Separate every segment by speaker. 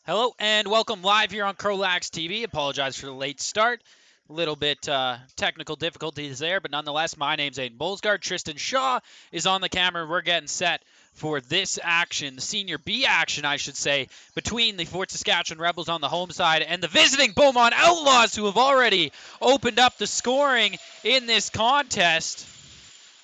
Speaker 1: Hello and welcome live here on CROW LAX TV. Apologize for the late start. A little bit technical difficulties there, but nonetheless, my name's Aiden Bolsgaard. Tristan Shaw is on the camera. We're getting set for this action, the Senior B action, I should say, between the Fort Saskatchewan Rebels on the home side and the visiting Beaumont Outlaws, who have already opened up the scoring in this contest.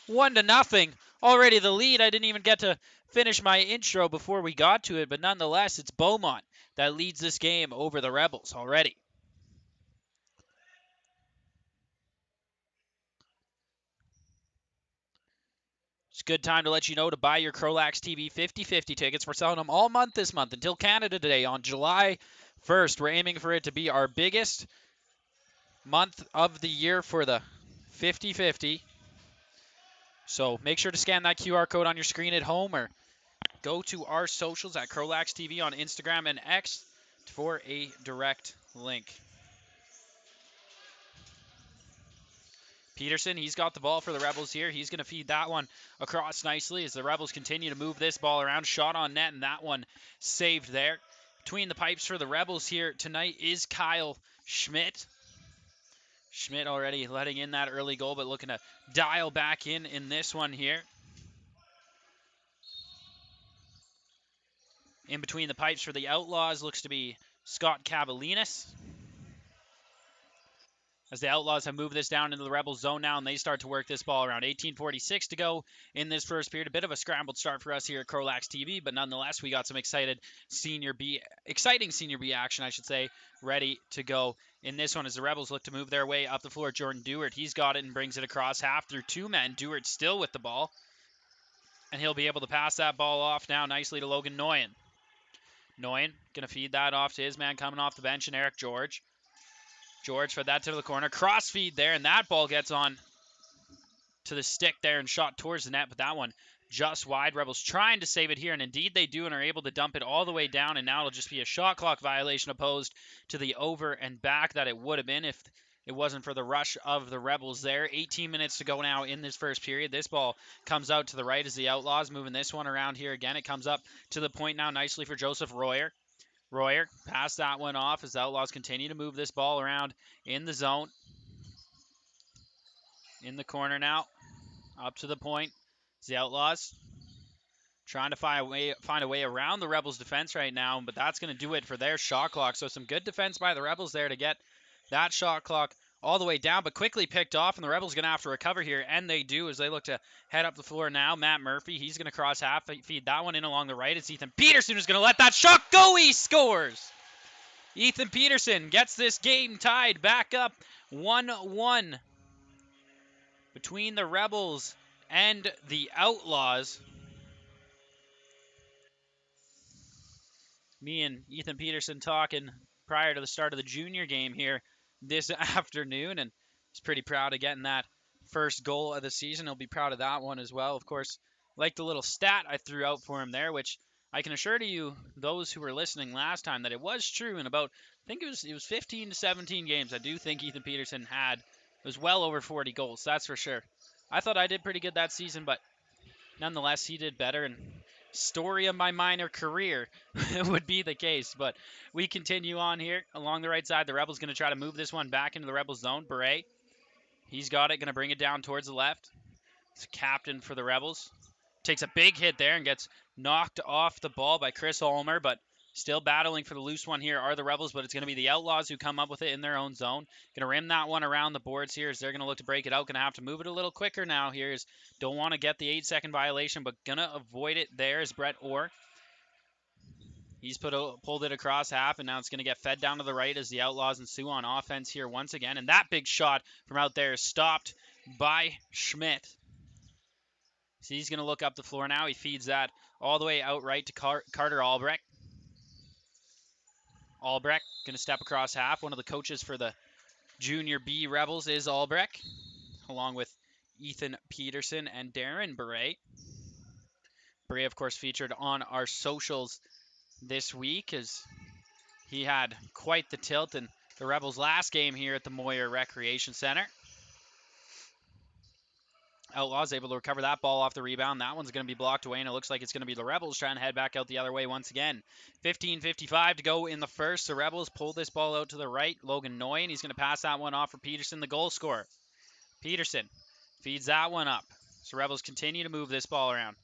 Speaker 1: 1-0. Already the lead. I didn't even get to finish my intro before we got to it, but nonetheless, it's Beaumont that leads this game over the Rebels already. It's a good time to let you know to buy your CROW LAX TV 50/50 tickets. We're selling them all month this month until Canada Day on July 1st. We're aiming for it to be our biggest month of the year for the 50/50. So make sure to scan that QR code on your screen at home or go to our socials at CROW LAX TV on Instagram and X for a direct link. Peterson, he's got the ball for the Rebels here. He's going to feed that one across nicely as the Rebels continue to move this ball around. Shot on net, and that one saved there. Between the pipes for the Rebels here tonight is Kyle Schmidt. Schmidt already letting in that early goal, but looking to dial back in this one here. In between the pipes for the Outlaws looks to be Scott Cavalinas. As the Outlaws have moved this down into the Rebels zone now, and they start to work this ball around. 18:46 to go in this first period. A bit of a scrambled start for us here at CROW LAX TV, but nonetheless, we got some exciting Senior B action, I should say, ready to go in this one as the Rebels look to move their way up the floor. Jordan Dewart, he's got it and brings it across half through two men. Dewart still with the ball, and he'll be able to pass that ball off now nicely to Logan Noyen. Noyen going to feed that off to his man coming off the bench, and Eric George. George fed that to the corner. Cross feed there, and that ball gets on to the stick there and shot towards the net, but that one just wide. Rebels trying to save it here, and indeed they do and are able to dump it all the way down, and now it'll just be a shot clock violation opposed to the over and back that it would have been if it wasn't for the rush of the Rebels there. 18 minutes to go now in this first period. This ball comes out to the right as the Outlaws moving this one around here again. It comes up to the point now nicely for Joseph Royer. Royer passed that one off as the Outlaws continue to move this ball around in the zone. In the corner now, up to the point. It's the Outlaws trying to find a way around the Rebels' defense right now, but that's going to do it for their shot clock. So some good defense by the Rebels there to get that shot clock all the way down, but quickly picked off, and the Rebels going to have to recover here, and they do as they look to head up the floor now. Matt Murphy, he's going to cross half, feed that one in along the right. It's Ethan Peterson who's going to let that shot go. He scores! Ethan Peterson gets this game tied back up 1-1 between the Rebels and the Outlaws. Me and Ethan Peterson talking prior to the start of the junior game here this afternoon, and he's pretty proud of getting that first goal of the season. He'll be proud of that one as well. Of course, like the little stat I threw out for him there, which I can assure to you, those who were listening last time, that it was true in about, I think it was 15 to 17 games. I do think Ethan Peterson was well over 40 goals, that's for sure. I thought I did pretty good that season, but nonetheless, he did better, and story of my minor career would be the case. But we continue on here along the right side. The Rebels going to try to move this one back into the Rebels zone. Beret, he's got it, going to bring it down towards the left. It's captain for the Rebels. Takes a big hit there and gets knocked off the ball by Chris Ulmer, but still battling for the loose one here are the Rebels, but it's going to be the Outlaws who come up with it in their own zone. Going to rim that one around the boards here as they're going to look to break it out. Going to have to move it a little quicker now here. Don't want to get the 8-second violation, but going to avoid it there is Brett Orr. He's pulled it across half, and now it's going to get fed down to the right as the Outlaws and Sioux on offense here once again. And that big shot from out there is stopped by Schmidt. So he's going to look up the floor now. He feeds that all the way out right to Carter Albrecht. Albrecht going to step across half. One of the coaches for the Junior B Rebels is Albrecht, along with Ethan Peterson and Darren Beret. Beret, of course, featured on our socials this week as he had quite the tilt in the Rebels' last game here at the Moyer Recreation Center. Outlaws able to recover that ball off the rebound. That one's going to be blocked away, and it looks like it's going to be the Rebels trying to head back out the other way once again. 15:55 to go in the first. The Rebels pull this ball out to the right. Logan Noy, and he's going to pass that one off for Peterson, the goal scorer. Peterson feeds that one up. So Rebels continue to move this ball around.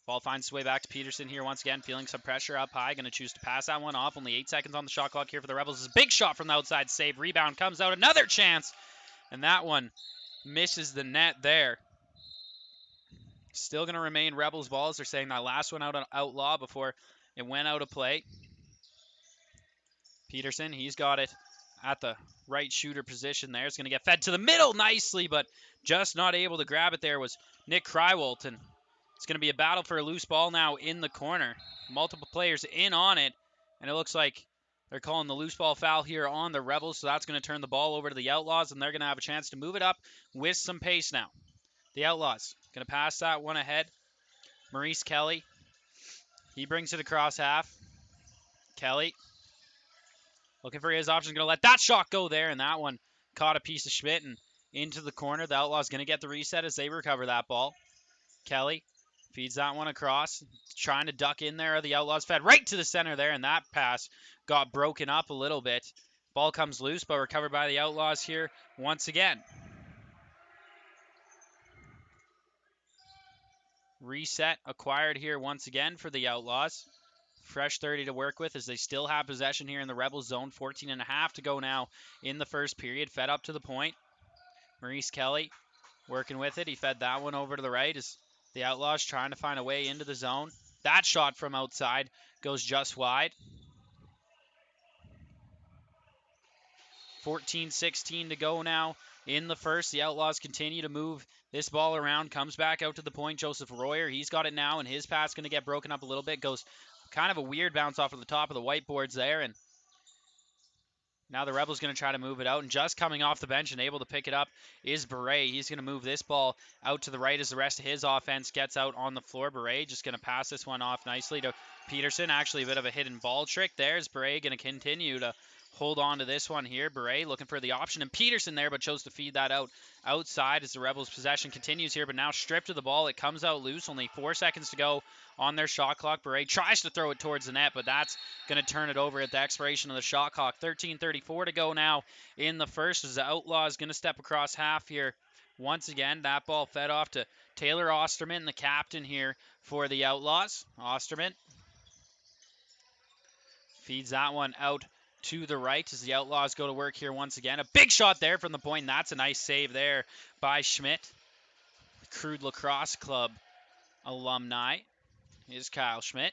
Speaker 1: Ball finds its way back to Peterson here once again, feeling some pressure up high. Going to choose to pass that one off. Only 8 seconds on the shot clock here for the Rebels. This big shot from the outside save. Rebound comes out. Another chance. And that one misses the net there. Still going to remain Rebels balls. They're saying that last one out on Outlaw before it went out of play. Peterson, he's got it at the right shooter position there. It's going to get fed to the middle nicely, but just not able to grab it there was Nick Krywalt. And it's going to be a battle for a loose ball now in the corner. Multiple players in on it, and it looks like they're calling the loose ball foul here on the Rebels, so that's going to turn the ball over to the Outlaws, and they're going to have a chance to move it up with some pace now. The Outlaws going to pass that one ahead. Maurice Kelly, he brings it across half. Kelly looking for his option, going to let that shot go there, and that one caught a piece of Schmidt and into the corner. The Outlaws going to get the reset as they recover that ball. Kelly feeds that one across, trying to duck in there. The Outlaws fed right to the center there, and that pass got broken up a little bit. Ball comes loose, but recovered by the Outlaws here once again. Reset acquired here once again for the Outlaws. Fresh 30 to work with as they still have possession here in the Rebels zone. 14.5 to go now in the first period. Fed up to the point. Maurice Kelly working with it. He fed that one over to the right as the Outlaws trying to find a way into the zone. That shot from outside goes just wide. 14-16 to go now in the first. The Outlaws continue to move this ball around. Comes back out to the point. Joseph Royer, he's got it now, and his pass going to get broken up a little bit. Goes kind of a weird bounce off of the top of the whiteboards there, and now the Rebels going to try to move it out, and just coming off the bench and able to pick it up is Beret. He's going to move this ball out to the right as the rest of his offense gets out on the floor. Beret just going to pass this one off nicely to Peterson. Actually, a bit of a hidden ball trick there as Beret going to continue to hold on to this one here. Beret looking for the option, and Peterson there, but chose to feed that out outside as the Rebels' possession continues here, but now stripped of the ball. It comes out loose. Only 4 seconds to go on their shot clock. Beret tries to throw it towards the net, but that's going to turn it over at the expiration of the shot clock. 13:34 to go now in the first as the Outlaws going to step across half here. Once again, that ball fed off to Taylor Osterman, the captain here for the Outlaws. Osterman feeds that one out to the right as the Outlaws go to work here once again. A big shot there from the point, and that's a nice save there by Schmidt. The CROW Lacrosse Club alumni is Kyle Schmidt.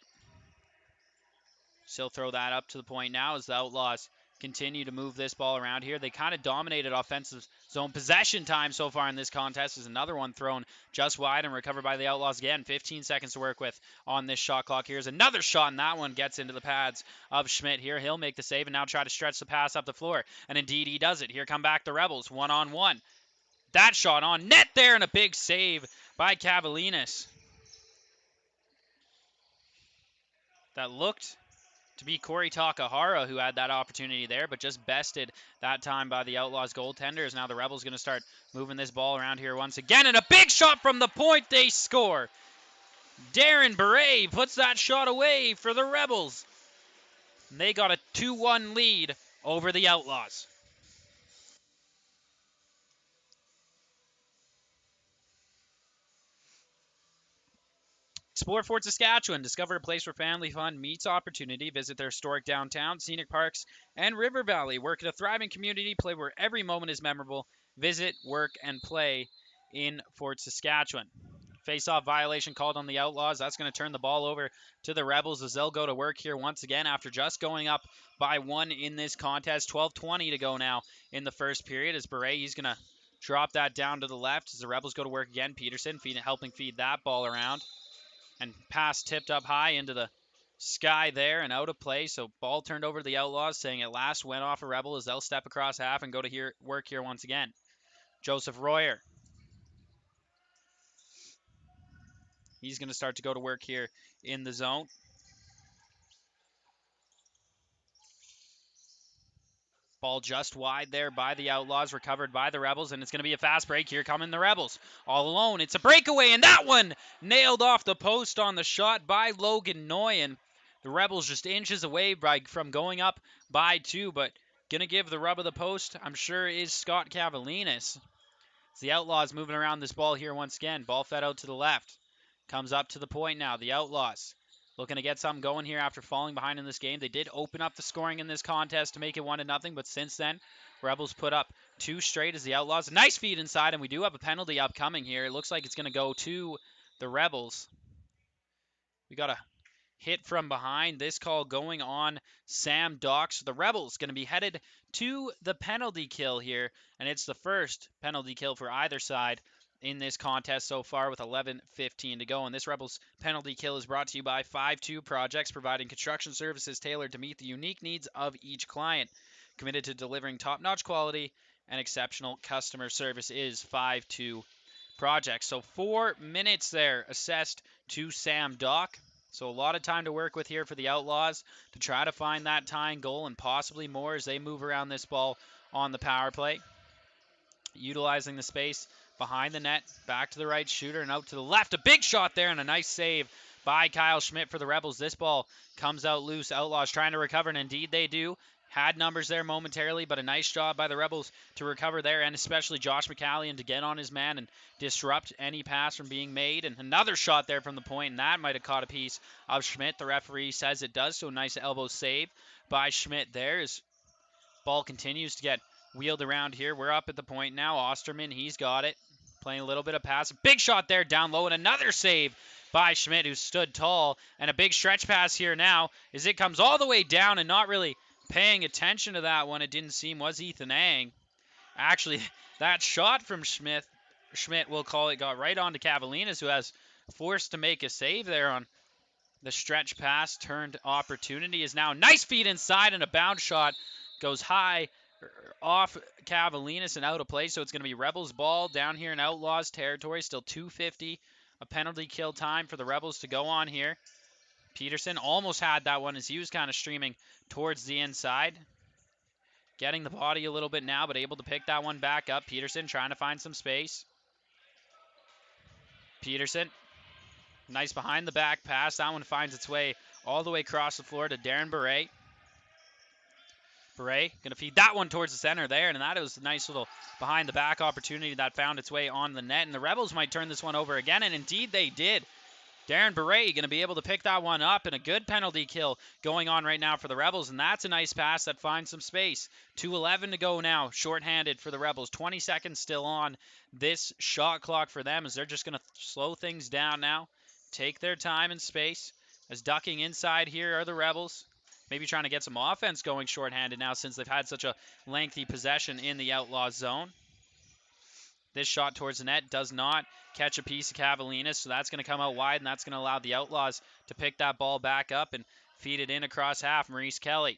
Speaker 1: Still throw that up to the point now as the Outlaws continue to move this ball around here. They kind of dominated offensive zone possession time so far in this contest. There's another one thrown just wide and recovered by the Outlaws again. 15 seconds to work with on this shot clock. Here's another shot, and that one gets into the pads of Schmidt here. He'll make the save and now try to stretch the pass up the floor. And indeed he does it. Here come back the Rebels, one-on-one. That shot on net there, and a big save by Cavalinas. That looked to be Corey Takahara who had that opportunity there, but just bested that time by the Outlaws goaltenders. Now the Rebels going to start moving this ball around here once again, and a big shot from the point. They score. Darren Beret puts that shot away for the Rebels. They got a 2-1 lead over the Outlaws. Explore Fort Saskatchewan. Discover a place where family fun meets opportunity. Visit their historic downtown, scenic parks, and river valley. Work in a thriving community. Play where every moment is memorable. Visit, work, and play in Fort Saskatchewan. Face-off violation called on the Outlaws. That's going to turn the ball over to the Rebels as they'll go to work here once again after just going up by 1 in this contest. 12:20 to go now in the first period as Beret, he's going to drop that down to the left as the Rebels go to work again. Peterson helping feed that ball around. And pass tipped up high into the sky there and out of play. So ball turned over to the Outlaws, saying at last went off a Rebel as they'll step across half and go to work here once again. Joseph Royer. He's going to start to go to work here in the zone. Ball just wide there by the Outlaws, recovered by the Rebels, and it's going to be a fast break. Here coming the Rebels. All alone. It's a breakaway, and that one nailed off the post on the shot by Logan Noyen. The Rebels just inches away from going up by 2, but going to give the rub of the post, I'm sure, is Scott Cavalinas. It's the Outlaws moving around this ball here once again. Ball fed out to the left. Comes up to the point now. The Outlaws looking to get something going here after falling behind in this game. They did open up the scoring in this contest to make it 1-0, but since then, Rebels put up 2 straight as the Outlaws. Nice feed inside, and we do have a penalty upcoming here. It looks like it's going to go to the Rebels. We got a hit from behind. This call going on Sam Docks. The Rebels going to be headed to the penalty kill here, and it's the first penalty kill for either side in this contest so far with 11:15 to go. And this Rebels penalty kill is brought to you by 5-2 Projects, providing construction services tailored to meet the unique needs of each client. Committed to delivering top-notch quality and exceptional customer service is 5-2 Projects. So 4 minutes there assessed to Sam Dock. So a lot of time to work with here for the Outlaws to try to find that tying goal and possibly more as they move around this ball on the power play. Utilizing the space behind the net, back to the right shooter and out to the left. A big shot there and a nice save by Kyle Schmidt for the Rebels. This ball comes out loose. Outlaws trying to recover, and indeed they do. Had numbers there momentarily, but a nice job by the Rebels to recover there, and especially Josh McCallion to get on his man and disrupt any pass from being made. And another shot there from the point, and that might have caught a piece of Schmidt. The referee says it does, so nice elbow save by Schmidt there as ball continues to get wheeled around here. We're up at the point now. Osterman, he's got it. Playing a little bit of pass. Big shot there down low, and another save by Schmidt, who stood tall. And a big stretch pass here now as it comes all the way down, and not really paying attention to that one, it didn't seem, was Ethan Ang. Actually, that shot from Schmidt, we'll call it, got right onto Cavalinas, who has forced to make a save there on the stretch pass. Turned opportunity is now nice feed inside, and a bounce shot goes high off Cavalinas and out of play. So it's going to be Rebels ball down here in Outlaws territory. Still 2:50, a penalty kill time for the Rebels to go on here. Peterson almost had that one as he was kind of streaming towards the inside. Getting the body a little bit now, but able to pick that one back up. Peterson trying to find some space. Peterson, nice behind the back pass. That one finds its way all the way across the floor to Darren Beret. Beret going to feed that one towards the center there, and that was a nice little behind the back opportunity that found its way on the net. And the Rebels might turn this one over again, and indeed they did. Darren Beret going to be able to pick that one up, and a good penalty kill going on right now for the Rebels, and that's a nice pass that finds some space. 2:11 to go now, shorthanded for the Rebels. 20 seconds still on this shot clock for them as they're just going to slow things down now, take their time and space. As ducking inside here are the Rebels. Maybe trying to get some offense going shorthanded now since they've had such a lengthy possession in the Outlaws zone. This shot towards the net does not catch a piece of Cavalinas, so that's going to come out wide, and that's going to allow the Outlaws to pick that ball back up and feed it in across half. Maurice Kelly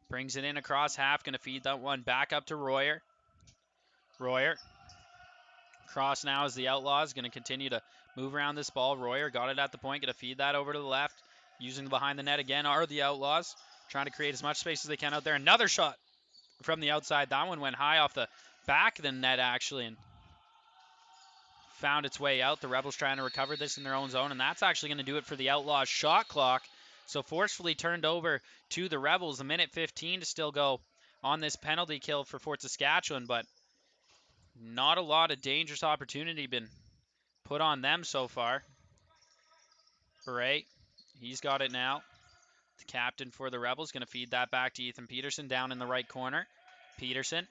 Speaker 1: brings it in across half, going to feed that one back up to Royer. Royer. Cross now as the Outlaws going to continue to move around this ball. Royer got it at the point, going to feed that over to the left. Using the behind the net again are the Outlaws, trying to create as much space as they can out there. Another shot from the outside. That one went high off the back of the net, actually, and found its way out. The Rebels trying to recover this in their own zone, and that's actually going to do it for the Outlaws shot clock. So forcefully turned over to the Rebels. A minute 15 to still go on this penalty kill for Fort Saskatchewan, but not a lot of dangerous opportunity been put on them so far. Beret, he's got it now. The captain for the Rebels going to feed that back to Ethan Peterson down in the right corner. Peterson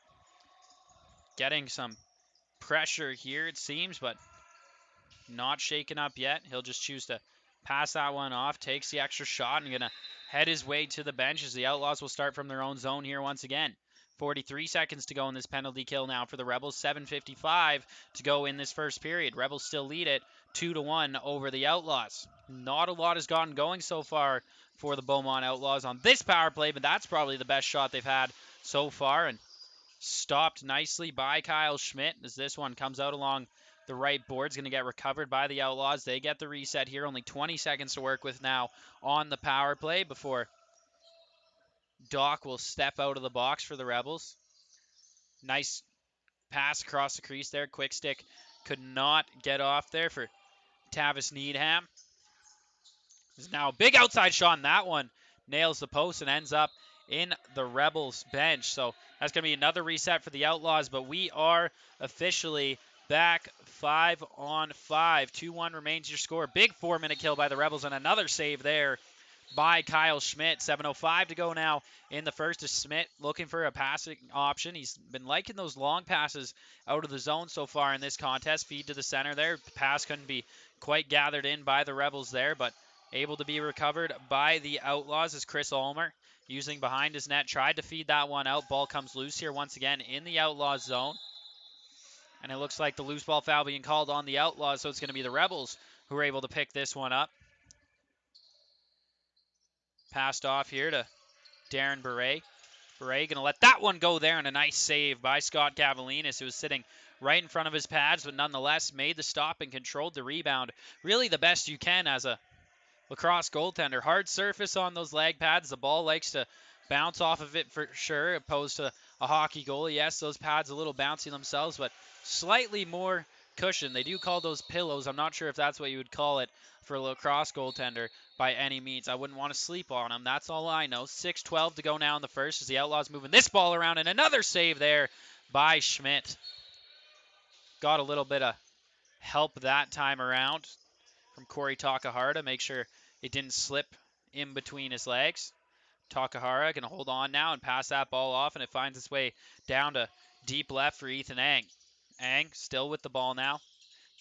Speaker 1: getting some pressure here, it seems, but not shaken up yet. He'll just choose to pass that one off, takes the extra shot, and going to head his way to the bench as the Outlaws will start from their own zone here once again. 43 seconds to go in this penalty kill now for the Rebels. 7:55 to go in this first period. Rebels still lead it 2-1 over the Outlaws. Not a lot has gotten going so far for the Beaumont Outlaws on this power play, but that's probably the best shot they've had so far, and stopped nicely by Kyle Schmidt as this one comes out along the right board. Is going to get recovered by the Outlaws. They get the reset here. Only 20 seconds to work with now on the power play before Doc will step out of the box for the Rebels. Nice pass across the crease there. Quick stick could not get off there for Tavis Needham. There's now a big outside shot, and that one nails the post and ends up in the Rebels bench. So that's going to be another reset for the Outlaws, but we are officially back 5-on-5. 2-1 remains your score. Big 4-minute kill by the Rebels and another save there by Kyle Schmidt. 7:05 to go now in the first. Is Schmidt looking for a passing option? He's been liking those long passes out of the zone so far in this contest. Feed to the center there. Pass couldn't be quite gathered in by the Rebels there, but able to be recovered by the Outlaws as Chris Ulmer, using behind his net, tried to feed that one out. Ball comes loose here once again in the Outlaws zone. And it looks like the loose ball foul being called on the Outlaws, so it's going to be the Rebels who are able to pick this one up. Passed off here to Darren Beret. Beret going to let that one go there, and a nice save by Scott Cavalinas, who was sitting right in front of his pads, but nonetheless made the stop and controlled the rebound. Really the best you can as a Lacrosse goaltender. Hard surface on those leg pads. The ball likes to bounce off of it for sure, opposed to a hockey goal. Yes, those pads a little bouncy themselves, but slightly more cushion. They do call those pillows. I'm not sure if that's what you would call it for a Lacrosse goaltender by any means. I wouldn't want to sleep on them. That's all I know. 6:12 to go now in the first as the Outlaws moving this ball around, and another save there by Schmidt. Got a little bit of help that time around from Corey Takahara to make sure it didn't slip in between his legs. Takahara can hold on now and pass that ball off, and it finds its way down to deep left for Ethan Ang. Ang still with the ball now.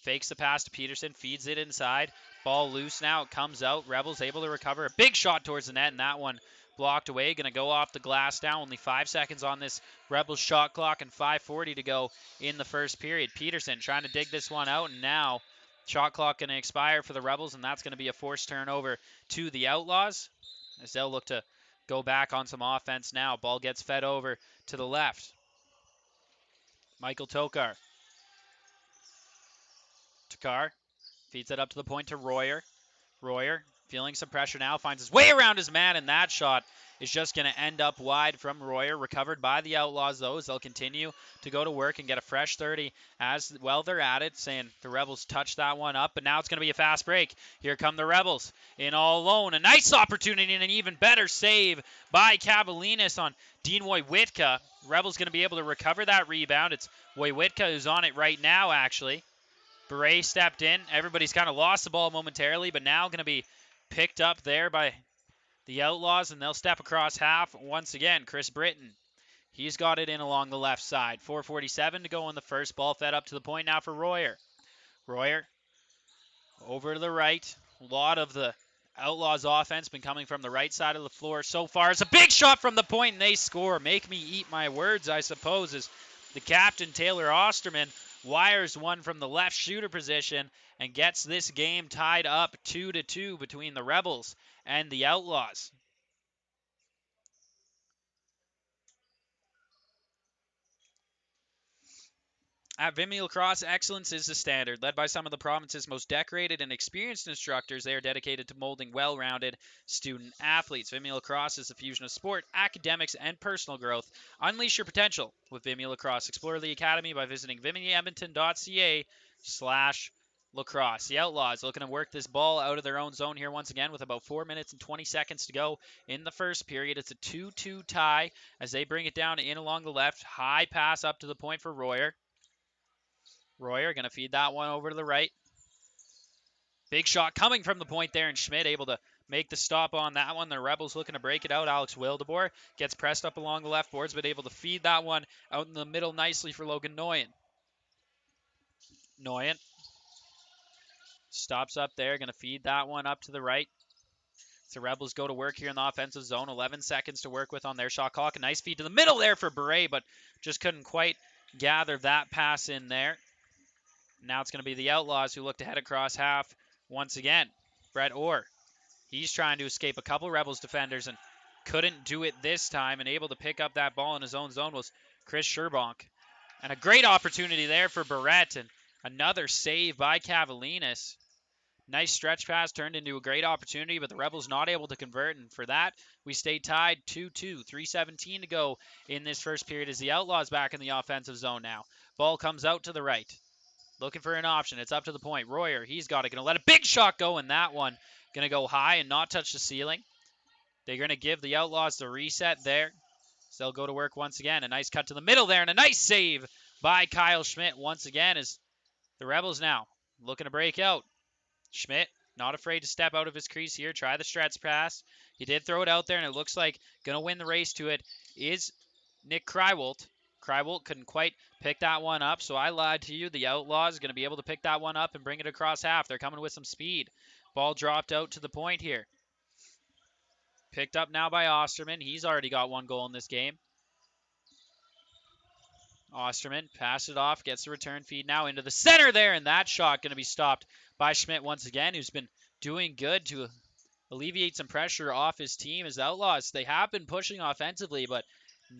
Speaker 1: Fakes the pass to Peterson, feeds it inside. Ball loose now, it comes out. Rebels able to recover. A big shot towards the net, and that one blocked away. Going to go off the glass now. Only 5 seconds on this Rebels shot clock and 5:40 to go in the first period. Peterson trying to dig this one out, and now shot clock going to expire for the Rebels, and that's going to be a forced turnover to the Outlaws as they'll look to go back on some offense now. Ball gets fed over to the left. Michael Tokar. Tokar feeds it up to the point to Royer. Royer feeling some pressure now, finds his way around his man, and that shot is just going to end up wide from Royer. Recovered by the Outlaws, though, as they'll continue to go to work and get a fresh 30 as well they're at it, saying the Rebels touched that one up, but now it's going to be a fast break. Here come the Rebels in all alone. A nice opportunity and an even better save by Cavalinas on Dean Wojwitka. Rebels going to be able to recover that rebound. It's Wojwitka who's on it right now, actually. Beret stepped in. Everybody's kind of lost the ball momentarily, but now going to be picked up there by the Outlaws, and they'll step across half once again. Chris Britton, he's got it in along the left side. 4:47 to go in the first. Ball fed up to the point now for Royer. Royer over to the right. A lot of the Outlaws offense been coming from the right side of the floor so far. It's a big shot from the point, and they score. Make me eat my words, I suppose, as the captain, Taylor Osterman, wires one from the left shooter position and gets this game tied up 2-2 between the Rebels and the Outlaws. At Vimy Lacrosse, excellence is the standard. Led by some of the province's most decorated and experienced instructors, they are dedicated to molding well-rounded student athletes. Vimy Lacrosse is the fusion of sport, academics, and personal growth. Unleash your potential with Vimy Lacrosse. Explore the academy by visiting vimyedmonton.ca/lacrosse. The Outlaws looking to work this ball out of their own zone here once again with about 4 minutes and 20 seconds to go in the first period. It's a 2-2 tie as they bring it down in along the left. High pass up to the point for Royer. Royer going to feed that one over to the right. Big shot coming from the point there, and Schmidt able to make the stop on that one. The Rebels looking to break it out. Alex Wildeboer gets pressed up along the left boards, but able to feed that one out in the middle nicely for Logan Noyen. Noyen stops up there, going to feed that one up to the right. So Rebels go to work here in the offensive zone. 11 seconds to work with on their shot clock. A nice feed to the middle there for Beret, but just couldn't quite gather that pass in there. Now it's going to be the Outlaws who look to head across half once again. Brett Orr, he's trying to escape a couple Rebels defenders and couldn't do it this time, and able to pick up that ball in his own zone was Chris Scherbonk. And a great opportunity there for Barrett, and another save by Cavalinas. Nice stretch pass turned into a great opportunity, but the Rebels not able to convert, and for that, we stay tied 2-2. 3:17 to go in this first period as the Outlaws back in the offensive zone now. Ball comes out to the right. Looking for an option. It's up to the point. Royer, he's got it. Going to let a big shot go, and that one going to go high and not touch the ceiling. They're going to give the Outlaws the reset there. So they'll go to work once again. A nice cut to the middle there, and a nice save by Kyle Schmidt once again as the Rebels now looking to break out. Schmidt, not afraid to step out of his crease here, try the stretch pass. He did throw it out there, and it looks like going to win the race to it is Nick Krywalt. Krywalt couldn't quite pick that one up, so I lied to you. The Outlaws going to be able to pick that one up and bring it across half. They're coming with some speed. Ball dropped out to the point here. Picked up now by Osterman. He's already got one goal in this game. Osterman passes it off, gets the return feed now into the center there, and that shot going to be stopped by Schmidt once again, who's been doing good to alleviate some pressure off his team as Outlaws. They have been pushing offensively, but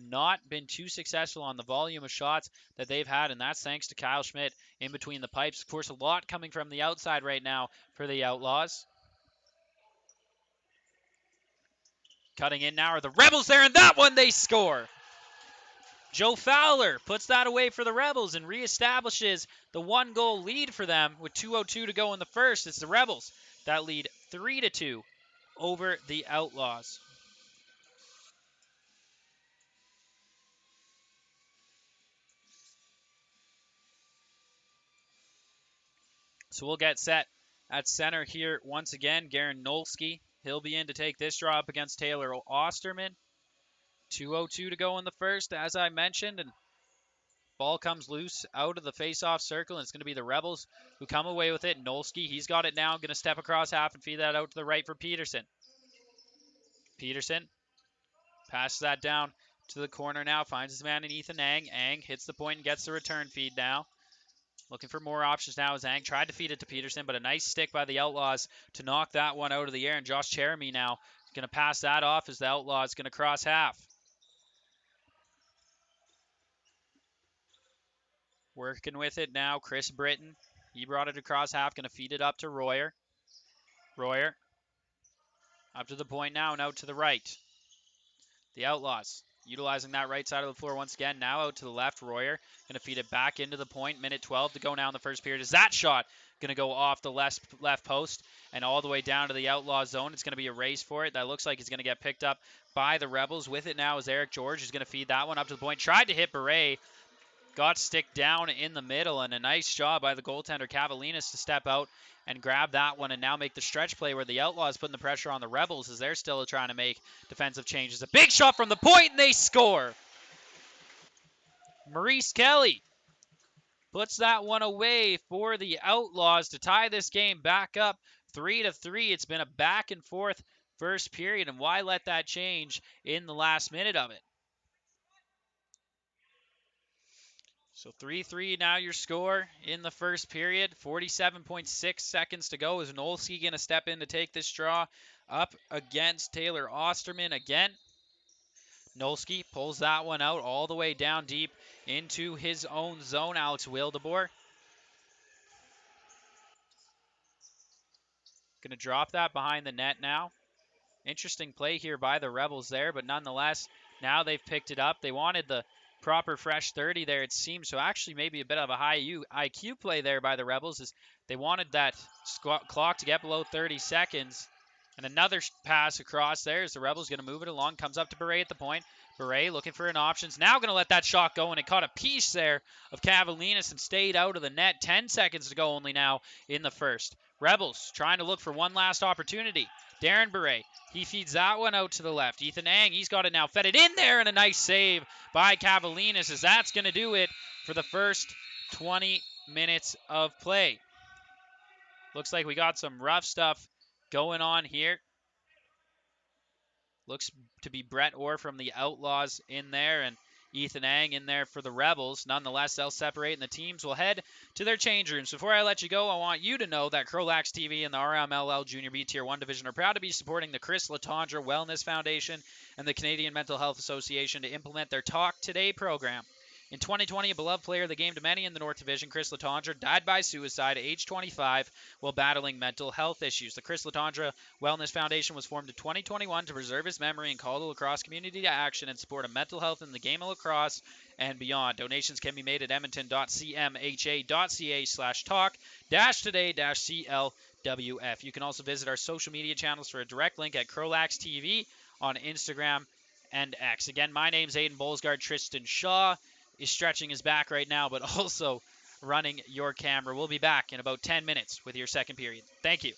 Speaker 1: not been too successful on the volume of shots that they've had, and that's thanks to Kyle Schmidt in between the pipes. Of course, a lot coming from the outside right now for the Outlaws. Cutting in now are the Rebels there, and that one they score. Joe Fowler puts that away for the Rebels and reestablishes the one-goal lead for them with 2:02 to go in the first. It's the Rebels that lead 3-2 over the Outlaws. So we'll get set at center here once again. Garen Nolsky, he'll be in to take this draw up against Taylor Osterman. 2:02 to go in the first, as I mentioned, and ball comes loose out of the face-off circle, and it's going to be the Rebels who come away with it. Nolsky, he's got it now, going to step across half and feed that out to the right for Peterson. Peterson passes that down to the corner now, finds his man in Ethan Ang. Ang hits the point and gets the return feed now. Looking for more options now as Ang tried to feed it to Peterson, but a nice stick by the Outlaws to knock that one out of the air. And Josh Cheremy now going to pass that off as the Outlaws going to cross half. Working with it now, Chris Britton. He brought it across half, going to feed it up to Royer. Royer up to the point now and out to the right. The Outlaws utilizing that right side of the floor once again. Now out to the left, Royer going to feed it back into the point. Minute 12 to go now in the first period. Is that shot going to go off the left post and all the way down to the Outlaw zone? It's going to be a race for it. That looks like it's going to get picked up by the Rebels. With it now is Eric George, who's going to feed that one up to the point. Tried to hit Beret. Got stick down in the middle, and a nice job by the goaltender Cavalinas to step out and grab that one and now make the stretch play where the Outlaws putting the pressure on the Rebels as they're still trying to make defensive changes. A big shot from the point, and they score. Maurice Kelly puts that one away for the Outlaws to tie this game back up 3-3. It's been a back and forth first period, and why let that change in the last minute of it? So 3-3 now your score in the first period. 47.6 seconds to go. Is Nolsky going to step in to take this draw up against Taylor Osterman again? Nolsky pulls that one out all the way down deep into his own zone. Alex Wildeboer going to drop that behind the net now. Interesting play here by the Rebels there, but nonetheless, now they've picked it up. They wanted the proper fresh 30 there, it seems. So actually maybe a bit of a high IQ play there by the Rebels is they wanted that clock to get below 30 seconds. And another pass across there as the Rebels going to move it along. Comes up to Beret at the point. Beret looking for an option. Now going to let that shot go, and it caught a piece there of Cavalinas and stayed out of the net. 10 seconds to go only now in the first. Rebels trying to look for one last opportunity. Darren Beret, he feeds that one out to the left. Ethan Ang, he's got it now. Fed it in there, and a nice save by Cavalinas as that's going to do it for the first 20 minutes of play. Looks like we got some rough stuff going on here. Looks to be Brett Orr from the Outlaws in there and Ethan Ang in there for the Rebels. Nonetheless, they'll separate and the teams will head to their change rooms. Before I let you go, I want you to know that CROW LAX TV and the RMLL Junior B Tier 1 Division are proud to be supporting the Chris Latondra Wellness Foundation and the Canadian Mental Health Association to implement their Talk Today program. In 2020, a beloved player of the game to many in the North Division, Chris Letendre, died by suicide at age 25 while battling mental health issues. The Chris Letendre Wellness Foundation was formed in 2021 to preserve his memory and call the lacrosse community to action in support of mental health in the game of lacrosse and beyond. Donations can be made at edmonton.cmha.ca/talk-today-CLWF. You can also visit our social media channels for a direct link at CROW LAX TV on Instagram and X. Again, my name's Aiden Bolsgard. Tristan Shaw is stretching his back right now, but also running your camera. We'll be back in about 10 minutes with your second period. Thank you.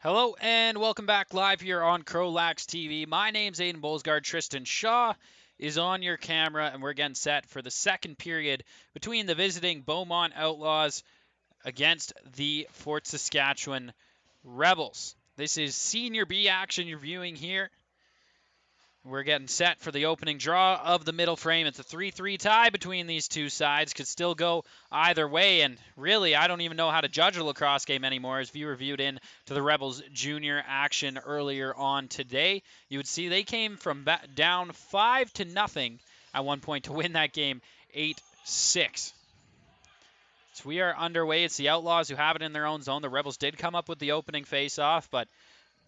Speaker 1: Hello and welcome back live here on CROW LAX TV. My name's Aiden Bolsgard. Tristan Shaw is on your camera, and we're getting set for the second period between the visiting Beaumont Outlaws against the Fort Saskatchewan Rebels. This is Senior B action you're viewing here. We're getting set for the opening draw of the middle frame. It's a 3-3 tie between these two sides. Could still go either way, and really, I don't even know how to judge a lacrosse game anymore. As viewer viewed in to the Rebels junior action earlier on today, you would see they came from down 5-0 at one point to win that game 8-6. So we are underway. It's the Outlaws who have it in their own zone. The Rebels did come up with the opening face-off, but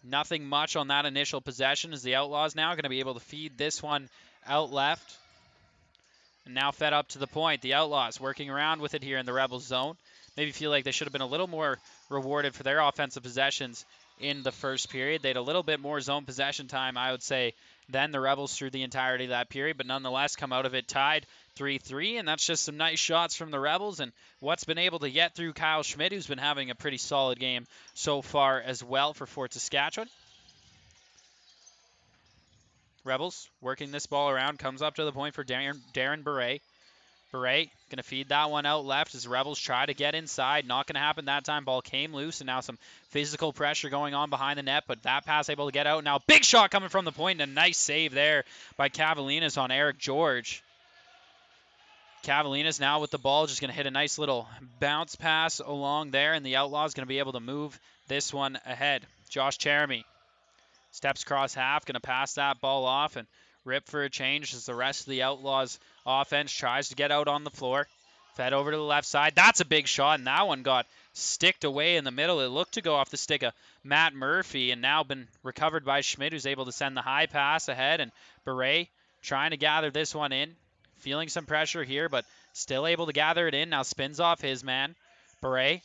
Speaker 1: nothing much on that initial possession, as the Outlaws now going to be able to feed this one out left. And now fed up to the point. The Outlaws working around with it here in the Rebels zone. Maybe feel like they should have been a little more rewarded for their offensive possessions in the first period. They had a little bit more zone possession time, I would say, than the Rebels through the entirety of that period, but nonetheless come out of it tied 3-3, and that's just some nice shots from the Rebels and what's been able to get through Kyle Schmidt, who's been having a pretty solid game so far as well for Fort Saskatchewan. Rebels working this ball around, comes up to the point for Darren Beret. Beret going to feed that one out left as Rebels try to get inside. Not going to happen that time. Ball came loose, and now some physical pressure going on behind the net, but that pass able to get out. Now big shot coming from the point, and a nice save there by Cavalinas on Eric George. Cavalinas now with the ball, just going to hit a nice little bounce pass along there, and the Outlaws going to be able to move this one ahead. Josh Cheremy steps across half, going to pass that ball off and rip for a change as the rest of the Outlaws offense tries to get out on the floor. Fed over to the left side. That's a big shot, and that one got sticked away in the middle. It looked to go off the stick of Matt Murphy, and now been recovered by Schmidt, who's able to send the high pass ahead, and Beret trying to gather this one in. Feeling some pressure here, but still able to gather it in. Now spins off his man. Beret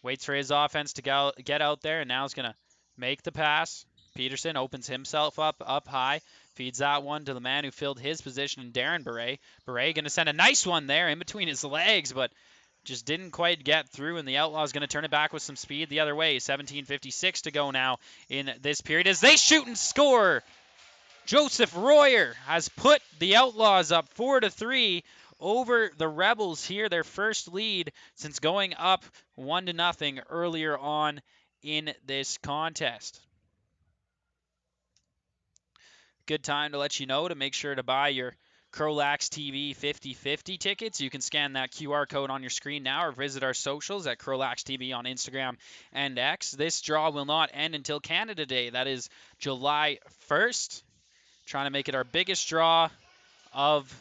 Speaker 1: waits for his offense to get out there, and now is going to make the pass. Peterson opens himself up high, feeds that one to the man who filled his position, Darren Beret. Beret going to send a nice one there in between his legs, but just didn't quite get through, and the Outlaws going to turn it back with some speed the other way. 17:56 to go now in this period as they shoot and score. Joseph Royer has put the Outlaws up 4-3 over the Rebels here, their first lead since going up 1-0 earlier on in this contest. Good time to let you know to make sure to buy your CROW LAX TV 50/50 tickets. You can scan that QR code on your screen now or visit our socials at CROW LAX TV on Instagram and X. This draw will not end until Canada Day. That is July 1st. Trying to make it our biggest draw of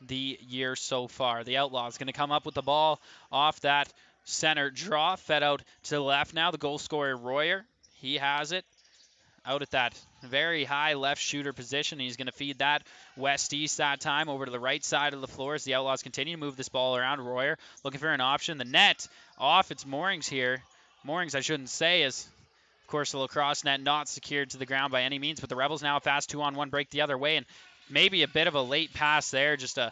Speaker 1: the year so far. The Outlaws going to come up with the ball off that center draw. Fed out to the left now. The goal scorer, Royer. He has it out at that very high left shooter position. He's going to feed that west-east that time over to the right side of the floor as the Outlaws continue to move this ball around. Royer looking for an option. The net off its moorings here. Moorings, I shouldn't say, as of course the lacrosse net not secured to the ground by any means, but the Rebels now a fast 2-on-1 break the other way, and maybe a bit of a late pass there, just a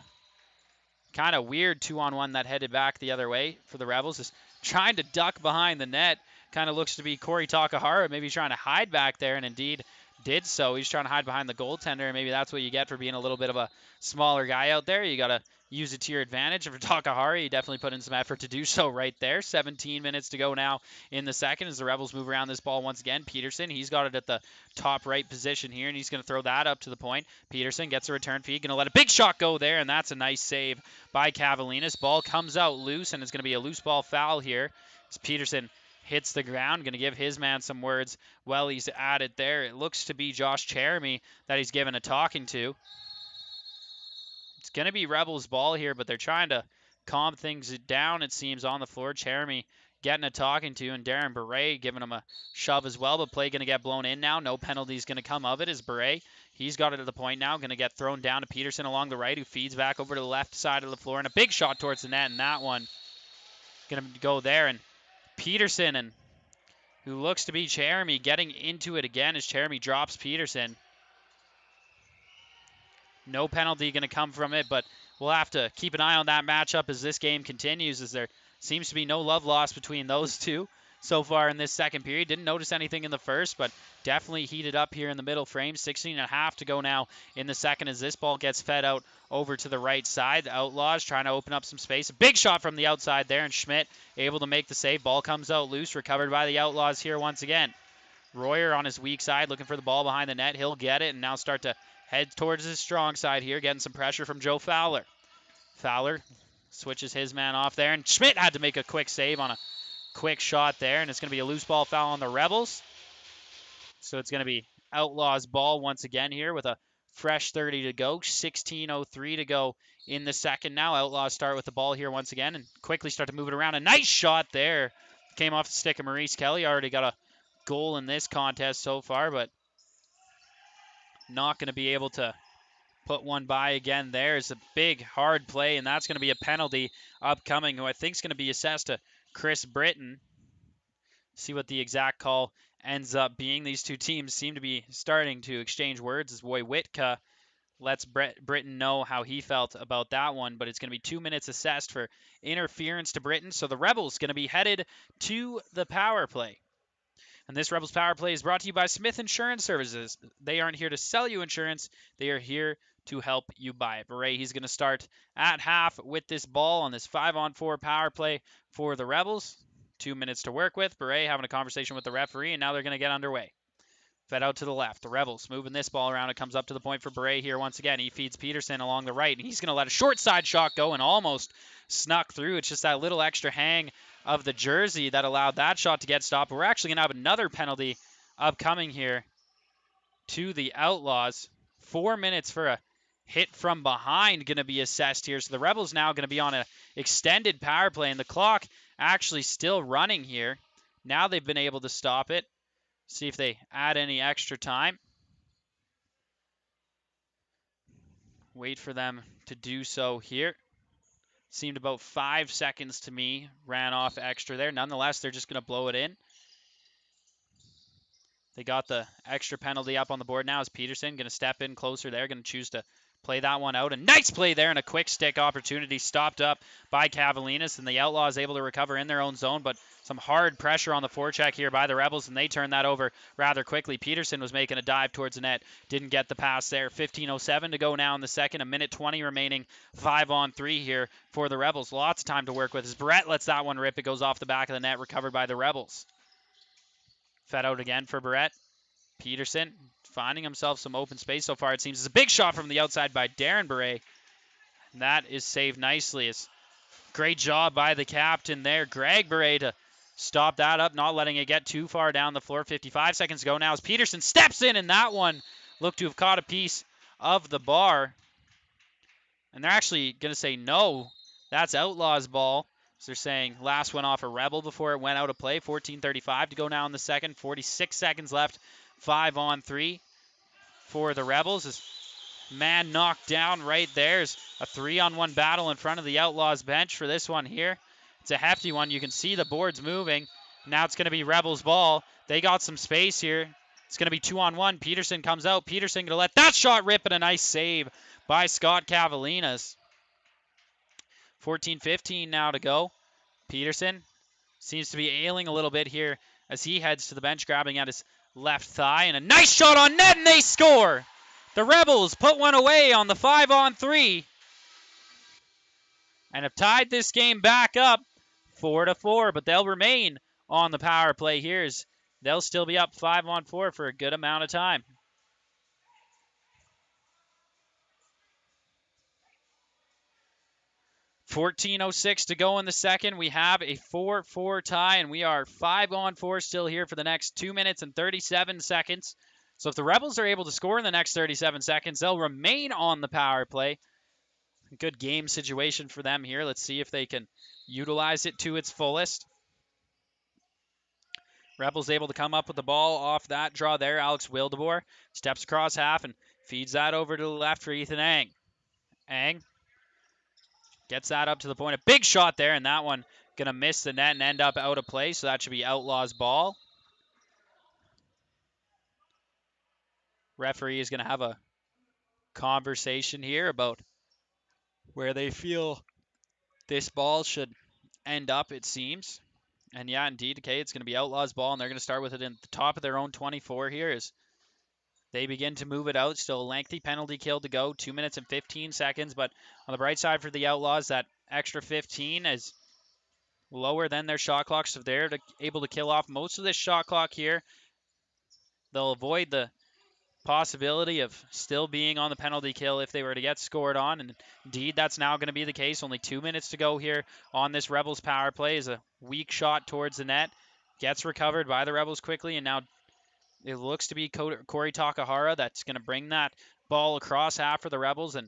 Speaker 1: kind of weird 2-on-1 that headed back the other way for the Rebels. Just trying to duck behind the net. Kind of looks to be Corey Takahara maybe trying to hide back there, and indeed did so. He's trying to hide behind the goaltender, and maybe that's what you get for being a little bit of a smaller guy out there. You got to use it to your advantage. For Takahara, he definitely put in some effort to do so right there. 17 minutes to go now in the second as the Rebels move around this ball once again. Peterson, he's got it at the top right position here, and he's going to throw that up to the point. Peterson gets a return feed, going to let a big shot go there, and that's a nice save by Cavalinas. Ball comes out loose, and it's going to be a loose ball foul here as Peterson hits the ground. Going to give his man some words while he's at it there. It looks to be Josh Cheremy that he's given a talking to. It's going to be Rebels ball here, but they're trying to calm things down, it seems, on the floor. Cheremy getting a talking to, and Darren Beret giving him a shove as well, but play going to get blown in now. No penalties going to come of it as Beret, he's got it at the point now. Going to get thrown down to Peterson along the right, who feeds back over to the left side of the floor, and a big shot towards the net, and that one going to go there. And Peterson, and who looks to be Cheremy, getting into it again as Cheremy drops Peterson. No penalty going to come from it, but we'll have to keep an eye on that matchup as this game continues, as there seems to be no love lost between those two. so far in this second period. Didn't notice anything in the first, but definitely heated up here in the middle frame. 16.5 to go now in the second as this ball gets fed out over to the right side. The Outlaws trying to open up some space. A big shot from the outside there, and Schmidt able to make the save. Ball comes out loose, recovered by the Outlaws here once again. Royer on his weak side looking for the ball behind the net. He'll get it and now start to head towards his strong side here, getting some pressure from Joe Fowler. Fowler switches his man off there, and Schmidt had to make a quick save on a quick shot there, and it's going to be a loose ball foul on the Rebels. So it's going to be Outlaws ball once again here with a fresh 30 to go. 16:03 to go in the second now. Outlaws start with the ball here once again and quickly start to move it around. A nice shot there. Came off the stick of Maurice Kelly. Already got a goal in this contest so far, but not going to be able to put one by again there. It's a big, hard play, and that's going to be a penalty upcoming, who I think is going to be assessed to Chris Britton. See what the exact call ends up being. These two teams seem to be starting to exchange words as Wojciech lets Britton know how he felt about that one, but it's going to be 2 minutes assessed for interference to Britton. So the Rebels going to be headed to the power play. And this Rebels Power Play is brought to you by Smith Insurance Services. They aren't here to sell you insurance. They are here to help you buy it. Beret, he's going to start at half with this ball on this 5-on-4 power play for the Rebels. 2 minutes to work with. Beret having a conversation with the referee, and now they're going to get underway. Fed out to the left. The Rebels moving this ball around. It comes up to the point for Beret here once again. He feeds Peterson along the right, and he's going to let a short side shot go and almost snuck through. It's just that little extra hang of the jersey that allowed that shot to get stopped. We're actually going to have another penalty upcoming here to the Outlaws. 4 minutes for a hit from behind going to be assessed here. So the Rebels now going to be on an extended power play, and the clock actually still running here. Now they've been able to stop it. See if they add any extra time. Wait for them to do so here. Seemed about 5 seconds to me. Ran off extra there. Nonetheless, they're just going to blow it in. They got the extra penalty up on the board now as Peterson going to step in closer there. Going to choose to play that one out. A nice play there and a quick stick opportunity stopped up by Cavalinas. And the Outlaws able to recover in their own zone, but some hard pressure on the forecheck here by the Rebels, and they turn that over rather quickly. Peterson was making a dive towards the net. Didn't get the pass there. 15:07 to go now in the second. 1:20 remaining. 5-on-3 here for the Rebels. Lots of time to work with as Brett lets that one rip. It goes off the back of the net, recovered by the Rebels. Fed out again for Barrett. Peterson finding himself some open space so far, it seems. It's a big shot from the outside by Darren Beret. And that is saved nicely. It's great job by the captain there, Greg Beret, to stop that up, not letting it get too far down the floor. 55 seconds to go now as Peterson steps in, and that one looked to have caught a piece of the bar. And they're actually going to say no. That's Outlaws ball. So they're saying last went off a Rebel before it went out of play. 14:35 to go now in the second. 46 seconds left. 5-on-3 for the Rebels. As man knocked down right there. There's a 3-on-1 battle in front of the Outlaws bench for this one here. It's a hefty one. You can see the boards moving. Now it's going to be Rebels ball. They got some space here. It's going to be 2-on-1. Peterson comes out. Peterson going to let that shot rip, and a nice save by Scott Cavalinas. 14:15 now to go. Peterson seems to be ailing a little bit here as he heads to the bench, grabbing at his left thigh, and a nice shot on net, and they score. The Rebels put one away on the 5-on-3 and have tied this game back up 4-4, but they'll remain on the power play here as they'll still be up 5-on-4 for a good amount of time. 14:06 to go in the second. We have a 4-4 tie, and we are 5-on-4 still here for the next 2 minutes and 37 seconds. So if the Rebels are able to score in the next 37 seconds, they'll remain on the power play. Good game situation for them here. Let's see if they can utilize it to its fullest. Rebels able to come up with the ball off that draw there. Alex Wildeboer steps across half and feeds that over to the left for Ethan Ang. Ang gets that up to the point. A big shot there, and that one going to miss the net and end up out of play, so that should be Outlaws ball. Referee is going to have a conversation here about where they feel this ball should end up, it seems. And yeah, indeed, okay, it's going to be Outlaws ball, and they're going to start with it in the top of their own 24 here as they begin to move it out. Still a lengthy penalty kill to go, 2 minutes and 15 seconds. But on the bright side for the Outlaws, that extra 15 is lower than their shot clock, so they're able to kill off most of this shot clock here. They'll avoid the possibility of still being on the penalty kill if they were to get scored on, and indeed that's now going to be the case. Only 2 minutes to go here on this Rebels power play. Is a weak shot towards the net, gets recovered by the Rebels quickly, and now it looks to be Corey Takahara that's going to bring that ball across half for the Rebels, and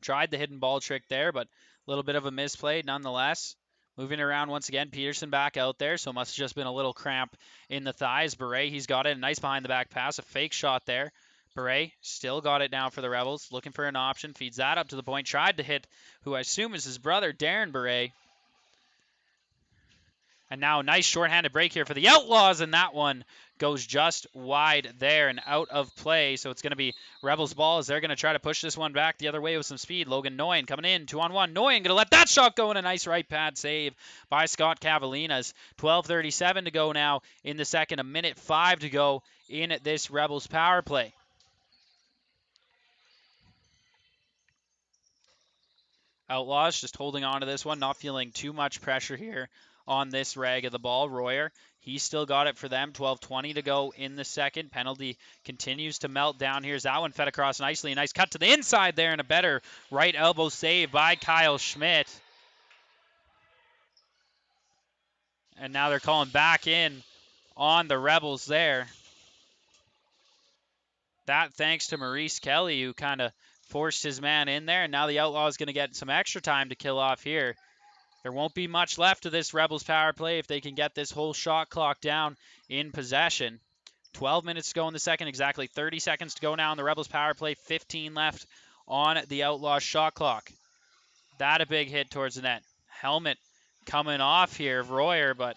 Speaker 1: tried the hidden ball trick there, but a little bit of a misplay nonetheless. Moving around once again, Peterson back out there, so must have just been a little cramp in the thighs. Beret, he's got it. A nice behind the back pass, a fake shot there. Beret still got it now for the Rebels, looking for an option, feeds that up to the point, tried to hit who I assume is his brother, Darren Beret. And now a nice shorthanded break here for the Outlaws, and that one goes just wide there and out of play. So it's going to be Rebels ball as they're going to try to push this one back the other way with some speed. Logan Noyen coming in, 2-on-1. Noyen going to let that shot go, and a nice right pad save by Scott Cavalinas. 12:37 to go now in the second, 1:05 to go in this Rebels power play. Outlaws just holding on to this one, not feeling too much pressure here on this rag of the ball. Royer, he still got it for them. 12:20 to go in the second. Penalty continues to melt down. Here's that one fed across nicely. A nice cut to the inside there and a better right elbow save by Kyle Schmidt. And now they're calling back in on the Rebels there. That thanks to Maurice Kelly, who kind of forced his man in there. And now the Outlaws going to get some extra time to kill off here. There won't be much left of this Rebels power play if they can get this whole shot clock down in possession. 12 minutes to go in the second, exactly 30 seconds to go now in the Rebels power play. 15 left on the Outlaws shot clock. That a big hit towards the net. Helmet coming off here of Royer, but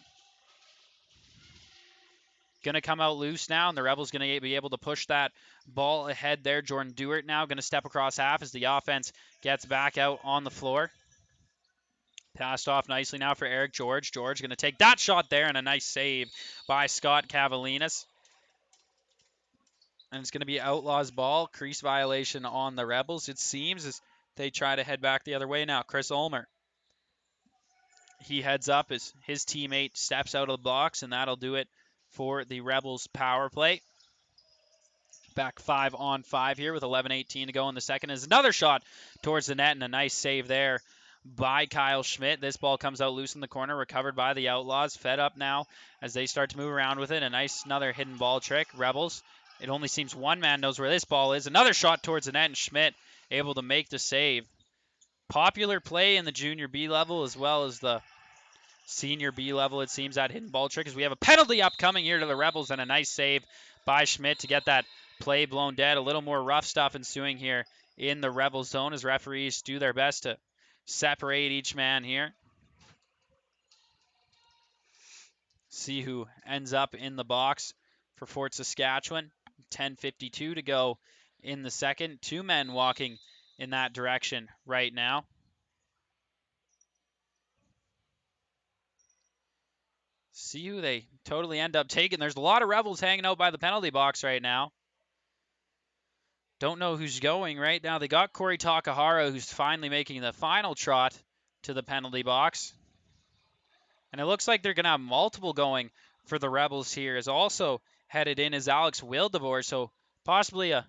Speaker 1: going to come out loose now, and the Rebels going to be able to push that ball ahead there. Jordan Dewart now going to step across half as the offense gets back out on the floor. Passed off nicely now for Eric George. George going to take that shot there, and a nice save by Scott Cavalinas. And it's going to be Outlaws ball. Crease violation on the Rebels, it seems, as they try to head back the other way now. Chris Ulmer. He heads up as his teammate steps out of the box, and that'll do it for the Rebels power play. Back 5-on-5 here with 11:18 to go in the second. Is another shot towards the net, and a nice save there by Kyle Schmidt. This ball comes out loose in the corner, recovered by the Outlaws. Fed up now as they start to move around with it. A nice another hidden ball trick. Rebels, it only seems one man knows where this ball is. Another shot towards the net, and Schmidt able to make the save. Popular play in the junior B level as well as the senior B level, it seems, that hidden ball trick, as we have a penalty upcoming here to the Rebels, and a nice save by Schmidt to get that play blown dead. A little more rough stuff ensuing here in the Rebels zone as referees do their best to separate each man here. See who ends up in the box for Fort Saskatchewan. 10:52 to go in the second. Two men walking in that direction right now. See who they totally end up taking. There's a lot of Rebels hanging out by the penalty box right now. Don't know who's going right now. They got Corey Takahara, who's finally making the final trot to the penalty box. And it looks like they're going to have multiple going for the Rebels here. Is also headed in is Alex Wildevor, so possibly a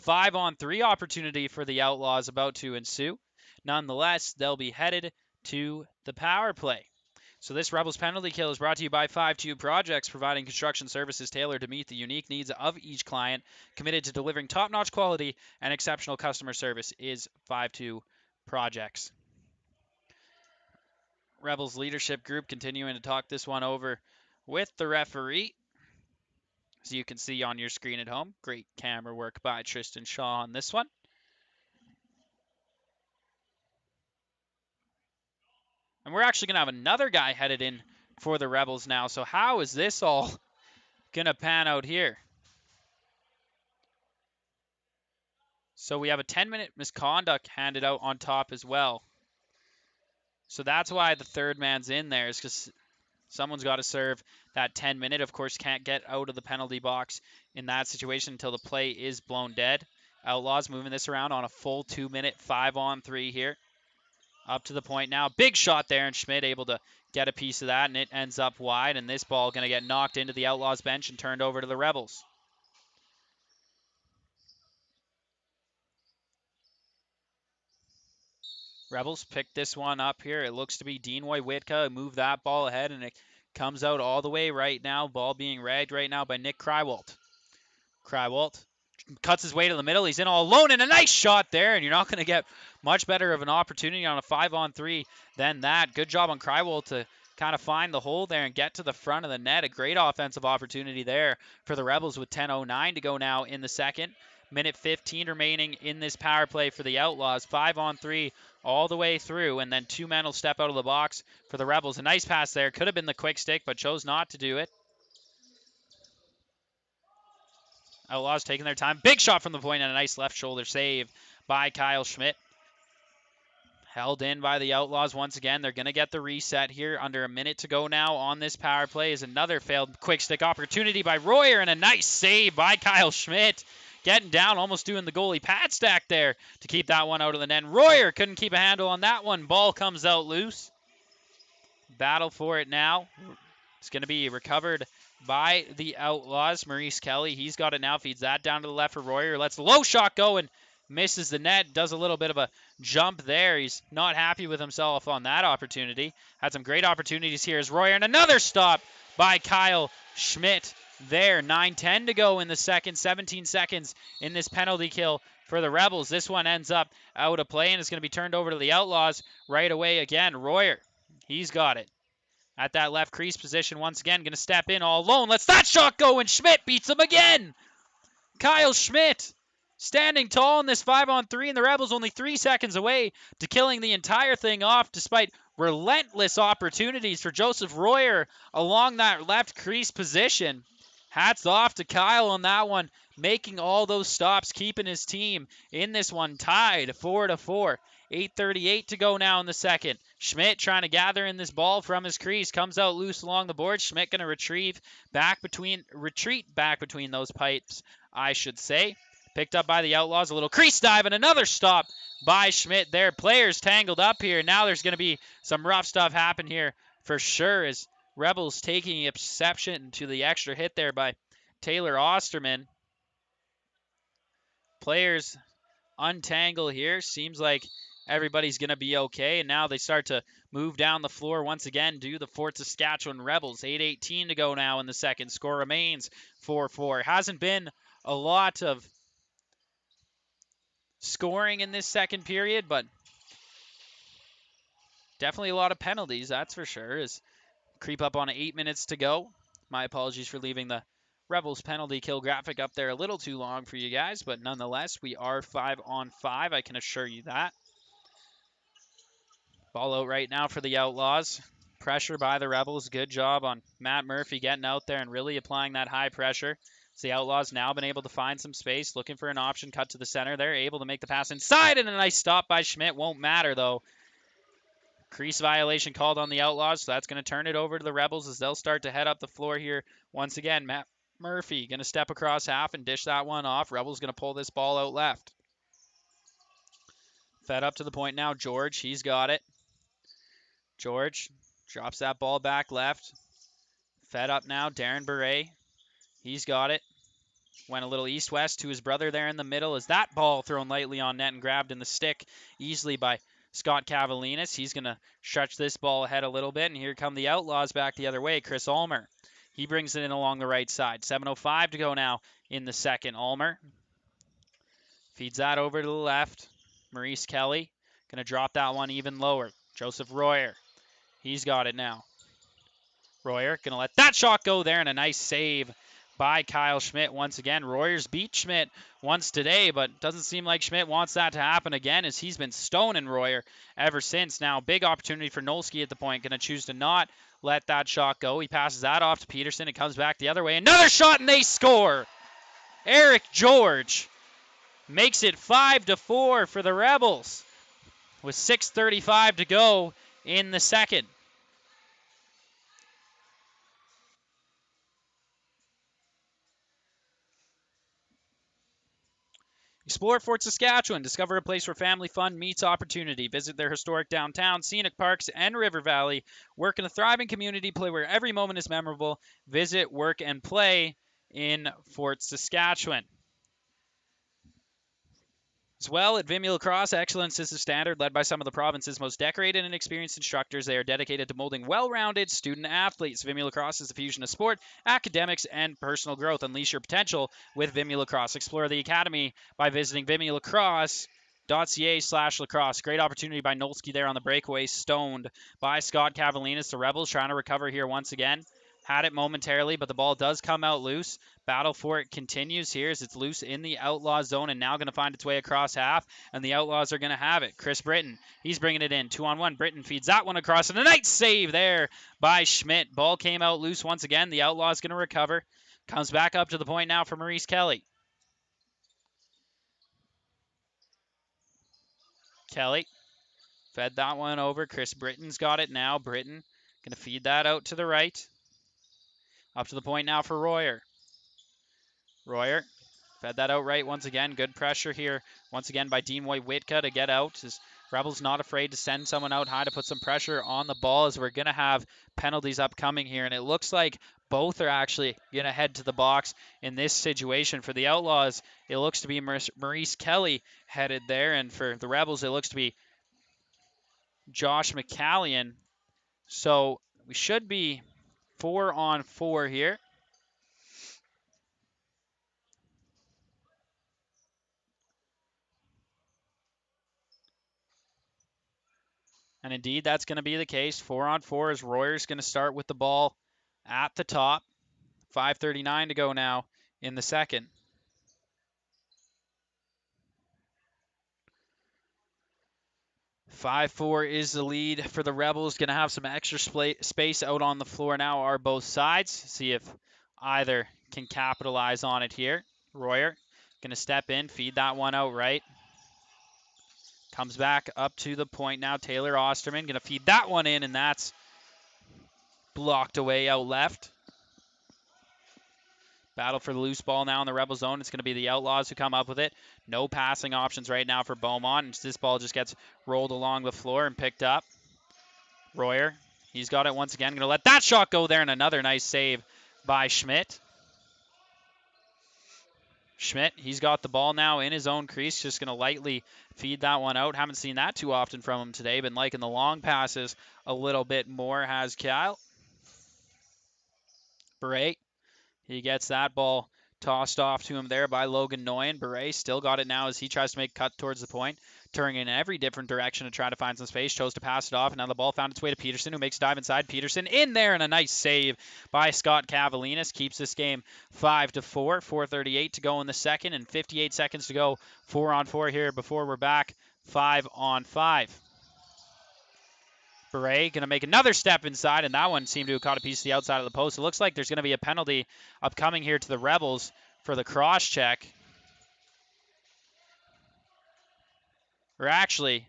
Speaker 1: 5-on-3 opportunity for the Outlaws about to ensue. Nonetheless, they'll be headed to the power play. So this Rebels penalty kill is brought to you by 5-2 Projects, providing construction services tailored to meet the unique needs of each client. Committed to delivering top-notch quality and exceptional customer service is 5-2 Projects. Rebels leadership group continuing to talk this one over with the referee. As you can see on your screen at home, great camera work by Tristan Shaw on this one. And we're actually going to have another guy headed in for the Rebels now. So how is this all going to pan out here? So we have a 10-minute misconduct handed out on top as well. So that's why the third man's in there, is because Someone's got to serve that 10-minute. Of course, can't get out of the penalty box in that situation until the play is blown dead. Outlaws moving this around on a full 2-minute 5-on-3 here. Up to the point now. Big shot there, and Schmidt able to get a piece of that, and it ends up wide. And this ball going to get knocked into the Outlaws bench and turned over to the Rebels. Rebels pick this one up here. It looks to be Deanoy Witka. Move that ball ahead, and it comes out all the way right now. Ball being ragged right now by Nick Crywalt. Crywalt cuts his way to the middle. He's in all alone, and a nice shot there, and you're not going to get much better of an opportunity on a 5-on-3 than that. Good job on Crywalt to kind of find the hole there and get to the front of the net. A great offensive opportunity there for the Rebels with 10:09 to go now in the second. Minute 15 remaining in this power play for the Outlaws. 5-on-3 all the way through, and then 2 men will step out of the box for the Rebels. A nice pass there. Could have been the quick stick, but chose not to do it. Outlaws taking their time. Big shot from the point and a nice left shoulder save by Kyle Schmidt. Held in by the Outlaws once again. They're going to get the reset here. Under a minute to go now on this power play is another failed quick stick opportunity by Royer, and a nice save by Kyle Schmidt. Getting down, almost doing the goalie pad stack there to keep that one out of the net. Royer couldn't keep a handle on that one. Ball comes out loose. Battle for it now. It's going to be recovered by the Outlaws. Maurice Kelly, he's got it now. Feeds that down to the left for Royer. Lets the low shot go and misses the net. Does a little bit of a jump there. He's not happy with himself on that opportunity. Had some great opportunities here as Royer. And another stop by Kyle Schmidt there. 9:10 to go in the second. 17 seconds in this penalty kill for the Rebels. This one ends up out of play, and it's going to be turned over to the Outlaws right away again. Royer, he's got it. At that left crease position once again. Going to step in all alone. Lets that shot go, and Schmidt beats him again. Kyle Schmidt standing tall in this 5-on-3, and the Rebels only 3 seconds away to killing the entire thing off despite relentless opportunities for Joseph Royer along that left crease position. Hats off to Kyle on that one, making all those stops, keeping his team in this one tied 4-4. 8:38 to go now in the second. Schmidt trying to gather in this ball from his crease. Comes out loose along the board. Schmidt going to retreat back between those pipes, I should say. Picked up by the Outlaws. A little crease dive and another stop by Schmidt there. Players tangled up here. Now there's going to be some rough stuff happen here for sure as Rebels taking exception to the extra hit there by Taylor Osterman. Players untangle here. Seems like everybody's going to be okay. And now they start to move down the floor once again to the Fort Saskatchewan Rebels. 8:18 to go now in the second. Score remains 4-4. Hasn't been a lot of scoring in this second period, but definitely a lot of penalties, that's for sure. As creep up on 8 minutes to go. My apologies for leaving the Rebels penalty kill graphic up there a little too long for you guys, but nonetheless, we are 5-on-5. I can assure you that. Ball out right now for the Outlaws. Pressure by the Rebels. Good job on Matt Murphy getting out there and really applying that high pressure. So the Outlaws now been able to find some space, looking for an option, cut to the center. They're able to make the pass inside, and a nice stop by Schmidt. Won't matter, though. Crease violation called on the Outlaws, so that's going to turn it over to the Rebels as they'll start to head up the floor here. Once again, Matt Murphy going to step across half and dish that one off. Rebels going to pull this ball out left. Fed up to the point now. George, he's got it. George drops that ball back left. Fed up now. Darren Beret, he's got it. Went a little east-west to his brother there in the middle. As that ball thrown lightly on net and grabbed in the stick easily by Scott Cavalinas. He's going to stretch this ball ahead a little bit, and here come the Outlaws back the other way. Chris Ulmer, he brings it in along the right side. 7:05 to go now in the second. Ulmer feeds that over to the left. Maurice Kelly going to drop that one even lower. Joseph Royer, he's got it now. Royer going to let that shot go there, and a nice save by Kyle Schmidt once again. Royer's beat Schmidt once today, but doesn't seem like Schmidt wants that to happen again as he's been stoning Royer ever since. Now, big opportunity for Nolsky at the point. Going to choose to not let that shot go. He passes that off to Peterson. It comes back the other way. Another shot, and they score. Eric George makes it 5-4 for the Rebels with 6:35 to go in the second. Explore Fort Saskatchewan. Discover a place where family fun meets opportunity. Visit their historic downtown, scenic parks, and river valley. Work in a thriving community. Play where every moment is memorable. Visit, work, and play in Fort Saskatchewan. As well, at Vimy Lacrosse, excellence is the standard, led by some of the province's most decorated and experienced instructors. They are dedicated to molding well-rounded student athletes. Vimy Lacrosse is the fusion of sport, academics, and personal growth. Unleash your potential with Vimy Lacrosse. Explore the academy by visiting vimylacrosse.ca/lacrosse. Great opportunity by Nolsky there on the breakaway, stoned by Scott Cavalinas. The Rebels trying to recover here once again. Had it momentarily, but the ball does come out loose. Battle for it continues here as it's loose in the Outlaws zone and now going to find its way across half, and the Outlaws are going to have it. Chris Britton, he's bringing it in. 2-on-1. Britton feeds that one across, and a nice save there by Schmidt. Ball came out loose once again. The Outlaws going to recover. Comes back up to the point now for Maurice Kelly. Kelly fed that one over. Chris Britton's got it now. Britton going to feed that out to the right. Up to the point now for Royer. Royer fed that out right once again. Good pressure here once again by Dean White-Witka to get out. His Rebels not afraid to send someone out high to put some pressure on the ball as we're going to have penalties upcoming here. And it looks like both are actually going to head to the box in this situation. For the Outlaws, it looks to be Maurice Kelly headed there. And for the Rebels, it looks to be Josh McCallion. So we should be 4-on-4 here. And indeed, that's going to be the case. 4-on-4 as Royer's going to start with the ball at the top. 5:39 to go now in the second. Five-four is the lead for the Rebels. Going to have some extra space out on the floor now are both sides. See if either can capitalize on it here. Royer going to step in, feed that one out right. Comes back up to the point now. Taylor Osterman going to feed that one in, and that's blocked away out left. Battle for the loose ball now in the Rebel zone. It's going to be the Outlaws who come up with it. No passing options right now for Beaumont. And this ball just gets rolled along the floor and picked up. Royer, he's got it once again. Going to let that shot go there, and another nice save by Schmidt. Schmidt, he's got the ball now in his own crease. Just going to lightly feed that one out. Haven't seen that too often from him today. Been liking the long passes a little bit more, has Kyle. Beret. He gets that ball tossed off to him there by Logan Noyen. Beret still got it now as he tries to make a cut towards the point, turning in every different direction to try to find some space. Chose to pass it off, and now the ball found its way to Peterson, who makes a dive inside. Peterson in there, and a nice save by Scott Cavalinas. Keeps this game 5-4. 4:38 to go in the second, and 58 seconds to go. 4-on-4 here before we're back 5-on-5. Beret going to make another step inside, and that one seemed to have caught a piece of the outside of the post. It looks like there's going to be a penalty upcoming here to the Rebels for the cross check. Or actually,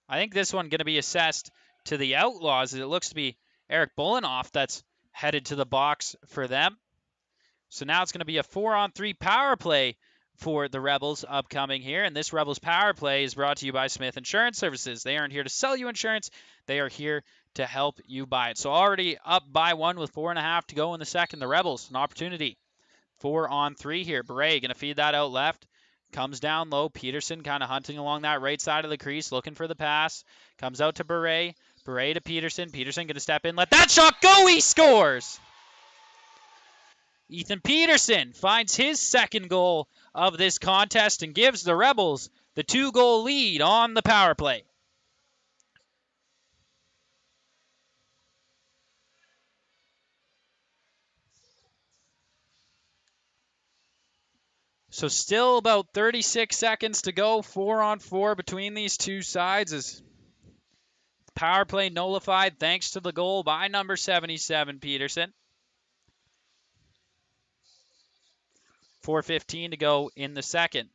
Speaker 1: I think this one going to be assessed to the Outlaws. It looks to be Eric Bullenoff that's headed to the box for them. So now it's going to be a 4-on-3 power play for the Rebels upcoming here. And this Rebels power play is brought to you by Smith Insurance Services. They aren't here to sell you insurance. They are here to help you buy it. So already up by one with 4.5 to go in the second. The Rebels, an opportunity. 4-on-3 here. Beret going to feed that out left. Comes down low. Peterson kind of hunting along that right side of the crease, looking for the pass. Comes out to Beret. Beret to Peterson. Peterson going to step in. Let that shot go. He scores. Ethan Peterson finds his second goal of this contest and gives the Rebels the 2-goal lead on the power play. So still about 36 seconds to go, 4-on-4 between these two sides as power play nullified thanks to the goal by number 77, Peterson. 4:15 to go in the second.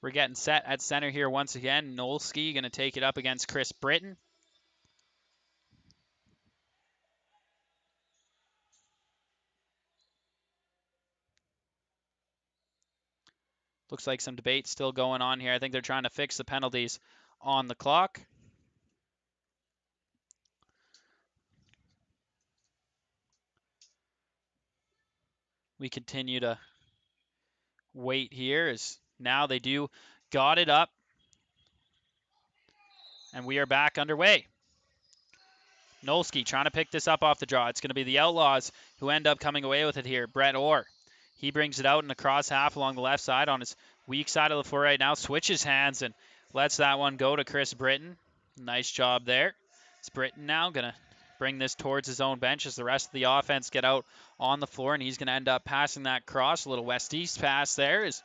Speaker 1: We're getting set at center here once again. Nolsky going to take it up against Chris Britton. Looks like some debate still going on here. I think they're trying to fix the penalties on the clock. We continue to wait here as now they do got it up. And we are back underway. Nolski trying to pick this up off the draw. It's going to be the Outlaws who end up coming away with it here. Brett Orr. He brings it out in the cross half along the left side on his weak side of the floor right now. Switches hands and lets that one go to Chris Britton. Nice job there. It's Britton now going to bring this towards his own bench as the rest of the offense get out on the floor, and he's going to end up passing that cross. A little west-east pass there as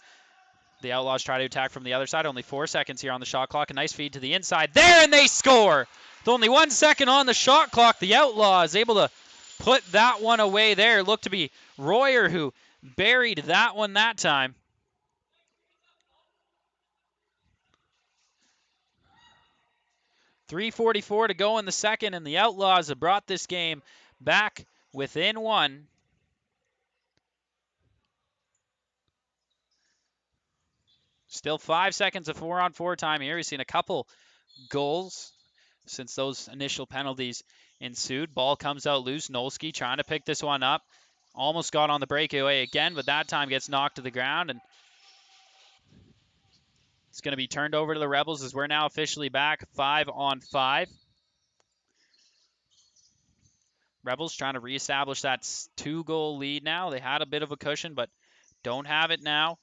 Speaker 1: the Outlaws try to attack from the other side. Only 4 seconds here on the shot clock. A nice feed to the inside there, and they score! With only 1 second on the shot clock, the Outlaws able to put that one away there. It looked to be Royer who buried that one that time. .344 to go in the second, and the Outlaws have brought this game back within one. Still 5 seconds of 4-on-4 time here. We've seen a couple goals since those initial penalties ensued. Ball comes out loose. Nolski trying to pick this one up. Almost got on the breakaway again, but that time gets knocked to the ground, and it's going to be turned over to the Rebels as we're now officially back 5-on-5. Rebels trying to reestablish that 2-goal lead now. They had a bit of a cushion, but don't have it now.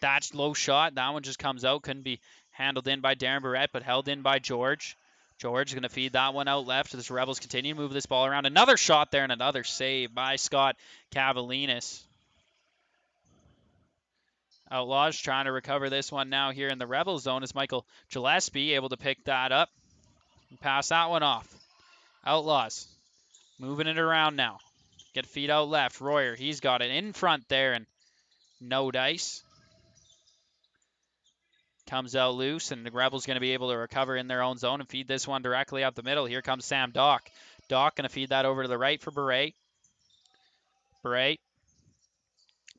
Speaker 1: Thatched low shot. That one just comes out. Couldn't be handled in by Darren Barrett, but held in by George. George is going to feed that one out left as the Rebels continue to move this ball around. Another shot there and another save by Scott Cavalinas. Outlaws trying to recover this one now here in the Rebel zone as Michael Gillespie able to pick that up and pass that one off. Outlaws moving it around now. Get feet out left. Royer, he's got it in front there and no dice. Comes out loose, and the Rebels going to be able to recover in their own zone and feed this one directly up the middle. Here comes Sam Dock. Dock going to feed that over to the right for Beret. Beret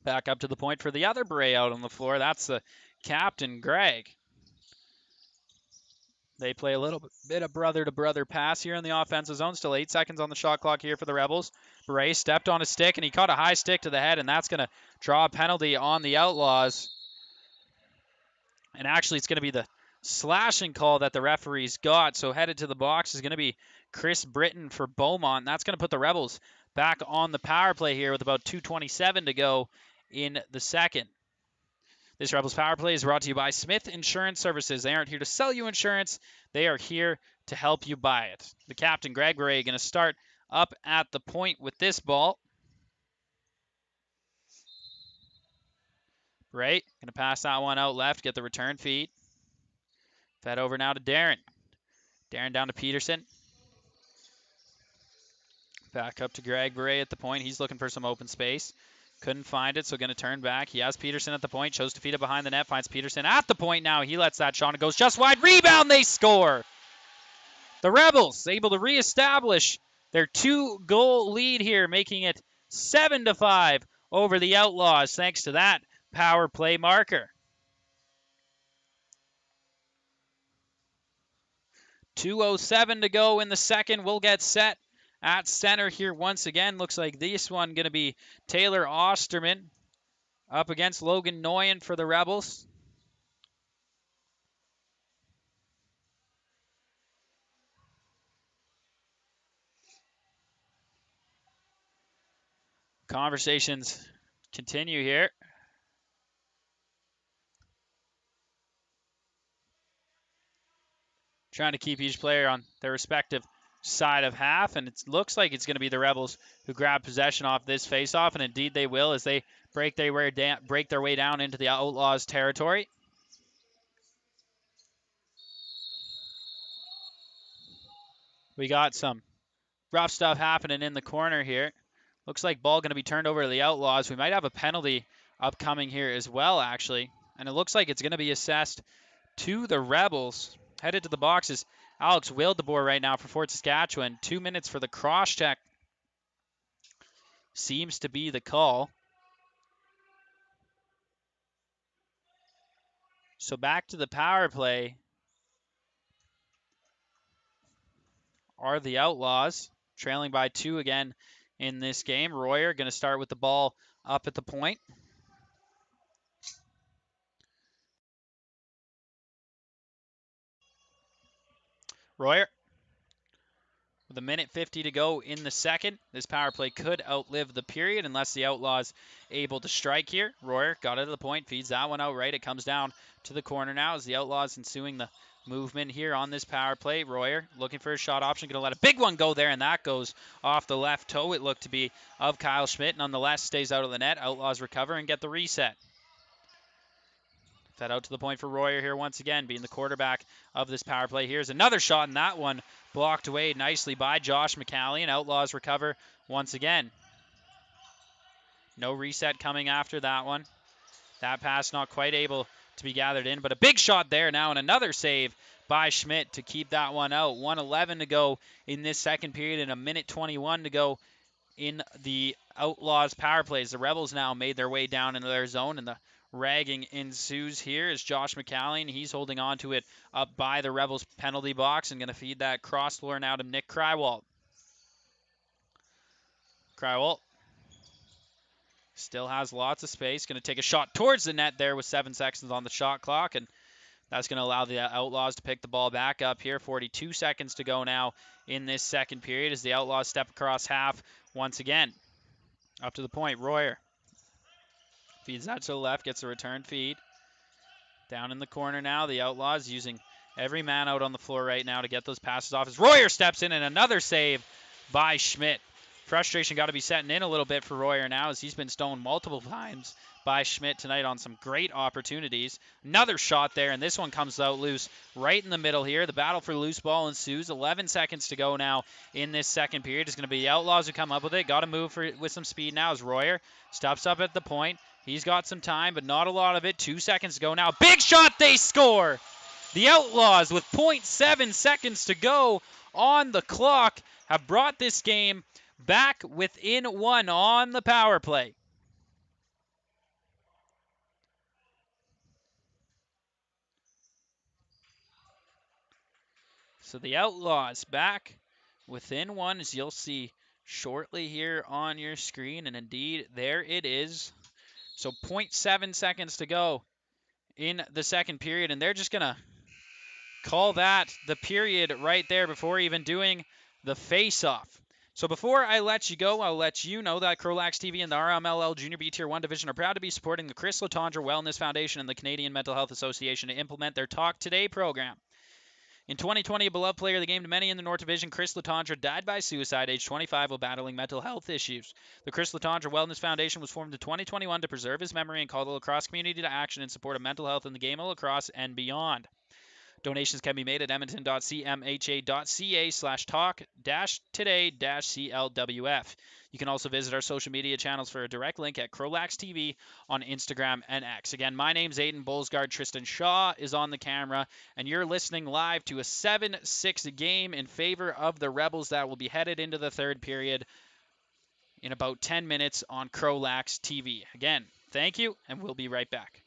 Speaker 1: back up to the point for the other Beret out on the floor. That's the captain, Greg. They play a little bit of brother-to-brother pass here in the offensive zone. Still 8 seconds on the shot clock here for the Rebels. Beret stepped on a stick, and he caught a high stick to the head, and that's going to draw a penalty on the Outlaws. And actually, it's going to be the slashing call that the referees got. So headed to the box is going to be Chris Britton for Beaumont. That's going to put the Rebels back on the power play here with about 2:27 to go in the second. This Rebels power play is brought to you by Smith Insurance Services. They aren't here to sell you insurance. They are here to help you buy it. The captain, Greg Bray, going to start up at the point with this ball. Right, going to pass that one out left, get the return feed. Fed over now to Darren. Darren down to Peterson. Back up to Greg Bray at the point. He's looking for some open space. Couldn't find it, so going to turn back. He has Peterson at the point, chose to feed it behind the net, finds Peterson at the point now. He lets that shot and goes just wide. Rebound, they score! The Rebels able to reestablish their 2-goal lead here, making it 7-5 over the Outlaws, thanks to that power play marker. 2:07 to go in the second. We'll get set at center here once again. Looks like this one going to be Taylor Osterman up against Logan Noyen for the Rebels. Conversations continue here. Trying to keep each player on their respective side of half, and it looks like it's going to be the Rebels who grab possession off this faceoff, and indeed they will as they break their way down into the Outlaws' territory. We got some rough stuff happening in the corner here. Looks like ball going to be turned over to the Outlaws. We might have a penalty upcoming here as well, actually, and it looks like it's going to be assessed to the Rebels. Headed to the box is Alex Wildeboer right now for Fort Saskatchewan. 2 minutes for the cross-check seems to be the call. So back to the power play are the Outlaws, trailing by 2 again in this game. Royer going to start with the ball up at the point. Royer with 1:50 to go in the second. This power play could outlive the period unless the Outlaws able to strike here. Royer got it to the point, feeds that one out right. It comes down to the corner now as the Outlaws ensuing the movement here on this power play. Royer looking for a shot option, going to let a big one go there, and that goes off the left toe. It looked to be of Kyle Schmidt. Nonetheless, stays out of the net. Outlaws recover and get the reset. Fed out to the point for Royer here once again, being the quarterback of this power play. Here's another shot, and that one blocked away nicely by Josh McCallion. Outlaws recover once again. No reset coming after that one. That pass not quite able to be gathered in, but a big shot there now, and another save by Schmidt to keep that one out. 1:11 to go in this second period and 1:21 to go in the Outlaws power plays. The Rebels now made their way down into their zone, and the ragging ensues here as Josh McCallion. He's holding on to it up by the Rebels penalty box and going to feed that cross floor now to Nick Crywalt. Crywalt still has lots of space. Going to take a shot towards the net there with 7 seconds on the shot clock, and that's going to allow the Outlaws to pick the ball back up here. 42 seconds to go now in this second period as the Outlaws step across half once again. Up to the point, Royer feeds that to the left, gets a return feed. Down in the corner now, the Outlaws using every man out on the floor right now to get those passes off as Royer steps in, and another save by Schmidt. Frustration got to be setting in a little bit for Royer now as he's been stoned multiple times by Schmidt tonight on some great opportunities. Another shot there, and this one comes out loose right in the middle here. The battle for loose ball ensues. 11 seconds to go now in this second period. It's going to be the Outlaws who come up with it. Got to move with some speed now as Royer stops up at the point. He's got some time, but not a lot of it. 2 seconds to go now. Big shot, they score! The Outlaws, with 0.7 seconds to go on the clock, have brought this game back within 1 on the power play. So the Outlaws back within 1, as you'll see shortly here on your screen. And indeed, there it is. So 0.7 seconds to go in the second period, and they're just going to call that the period right there before even doing the face-off. So before I let you go, I'll let you know that CROW LAX TV and the RMLL Junior B Tier 1 Division are proud to be supporting the Chris Letendre Wellness Foundation and the Canadian Mental Health Association to implement their Talk Today program. In 2020, a beloved player of the game to many in the North Division, Chris Letendre, died by suicide, age 25, while battling mental health issues. The Chris Letendre Wellness Foundation was formed in 2021 to preserve his memory and call the lacrosse community to action in support of mental health in the game of lacrosse and beyond. Donations can be made at edmonton.cmha.ca/talk-today-CLWF. You can also visit our social media channels for a direct link at CROW LAX TV on Instagram and X. Again, my name's Aiden Bullsguard. Tristan Shaw is on the camera, and you're listening live to a 7-6 game in favor of the Rebels that will be headed into the third period in about 10 minutes on CROW LAX TV. Again, thank you, and we'll be right back.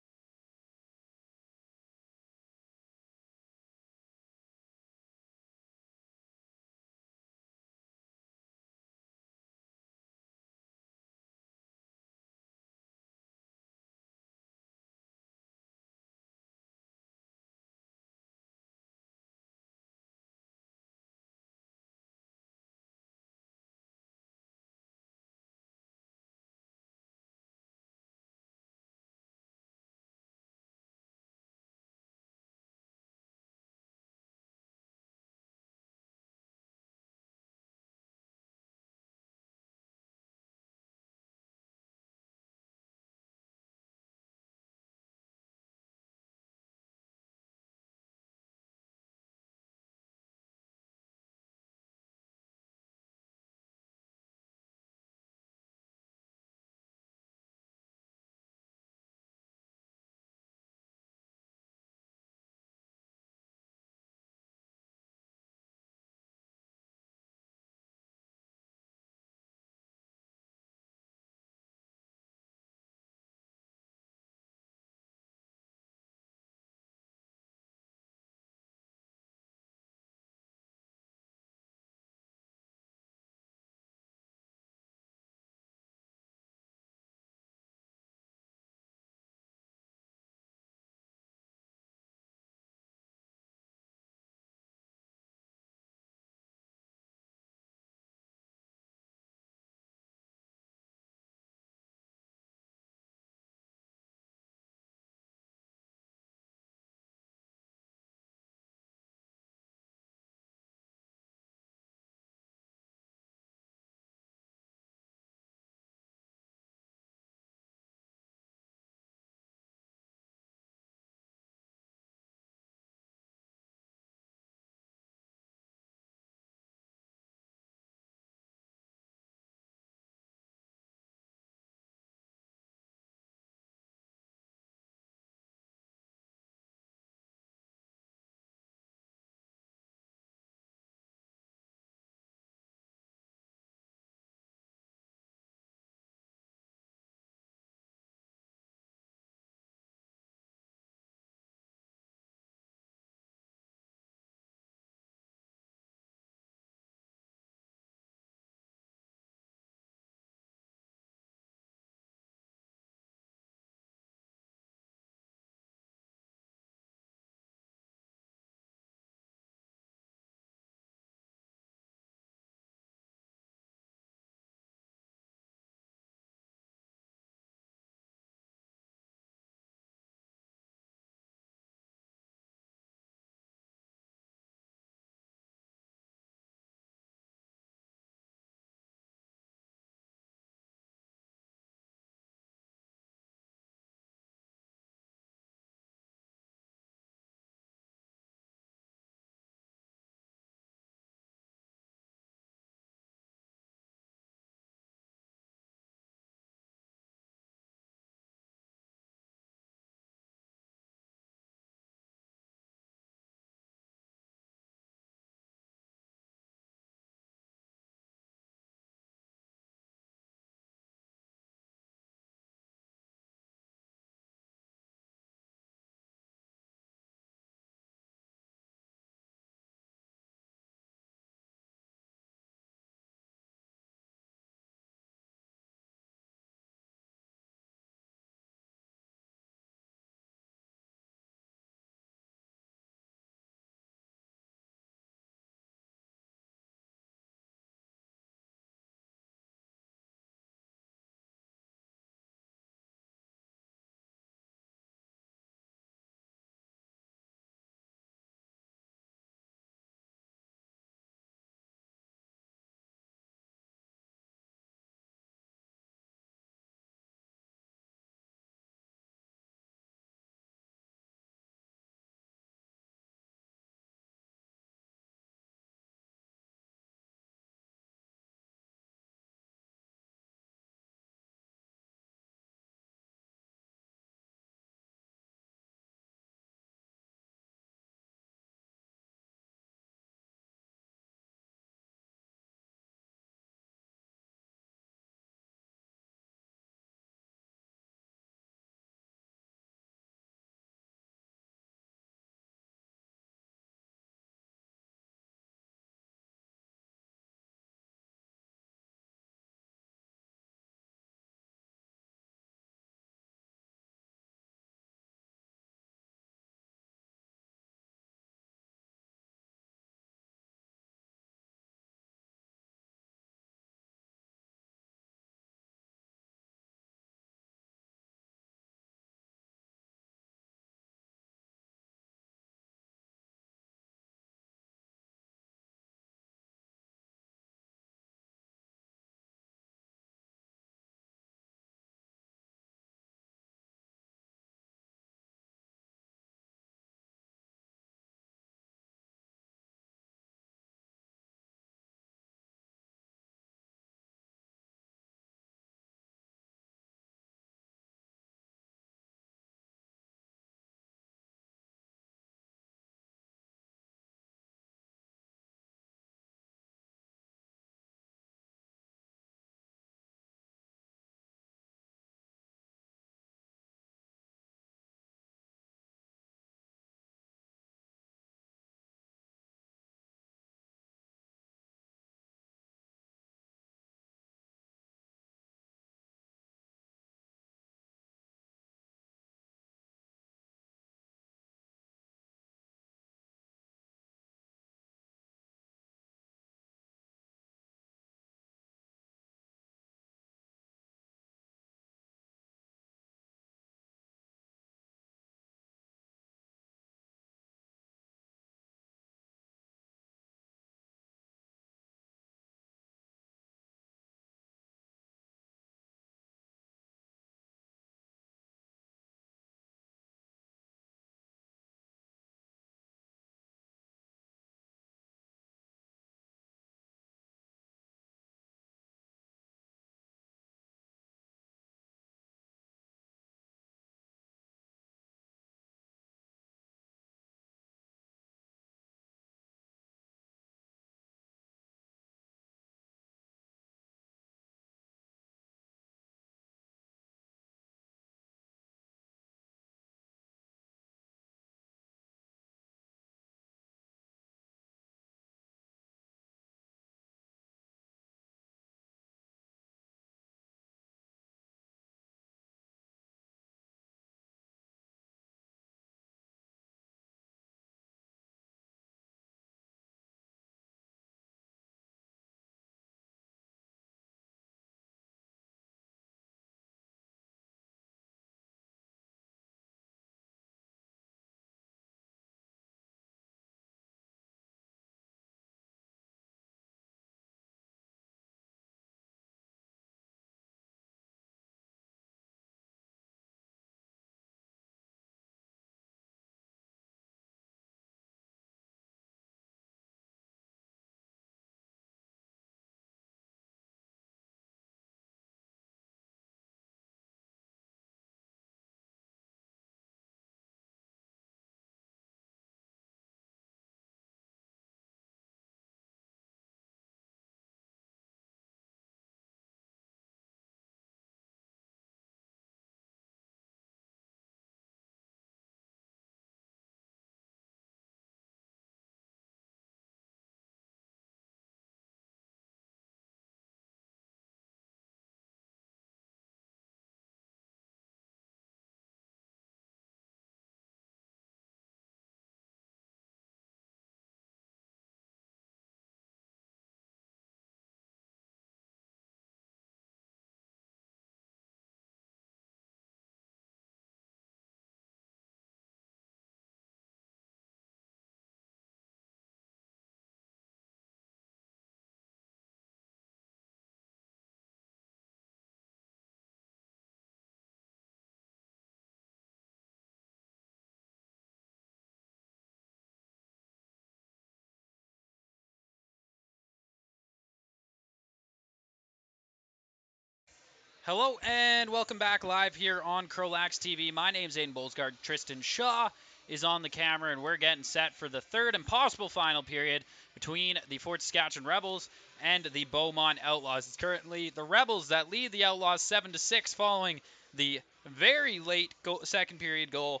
Speaker 1: Hello and welcome back live here on CROW LAX TV. My name's Aiden Bolsgaard. Tristan Shaw is on the camera, and we're getting set for the third and possible final period between the Fort Saskatchewan Rebels and the Beaumont Outlaws. It's currently the Rebels that lead the Outlaws 7-6 following the very late second period goal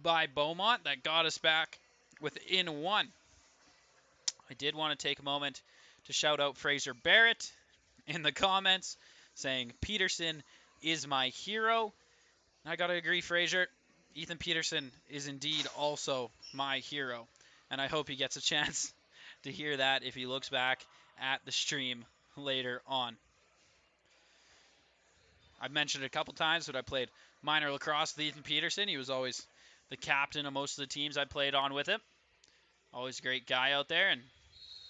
Speaker 1: by Beaumont that got us back within one. I did want to take a moment to shout out Fraser Barrett in the comments saying Peterson is my hero. I got to agree, Fraser. Ethan Peterson is indeed also my hero. And I hope he gets a chance to hear that if he looks back at the stream later on. I've mentioned it a couple times, but I played minor lacrosse with Ethan Peterson. He was always the captain of most of the teams I played on with him. Always a great guy out there, and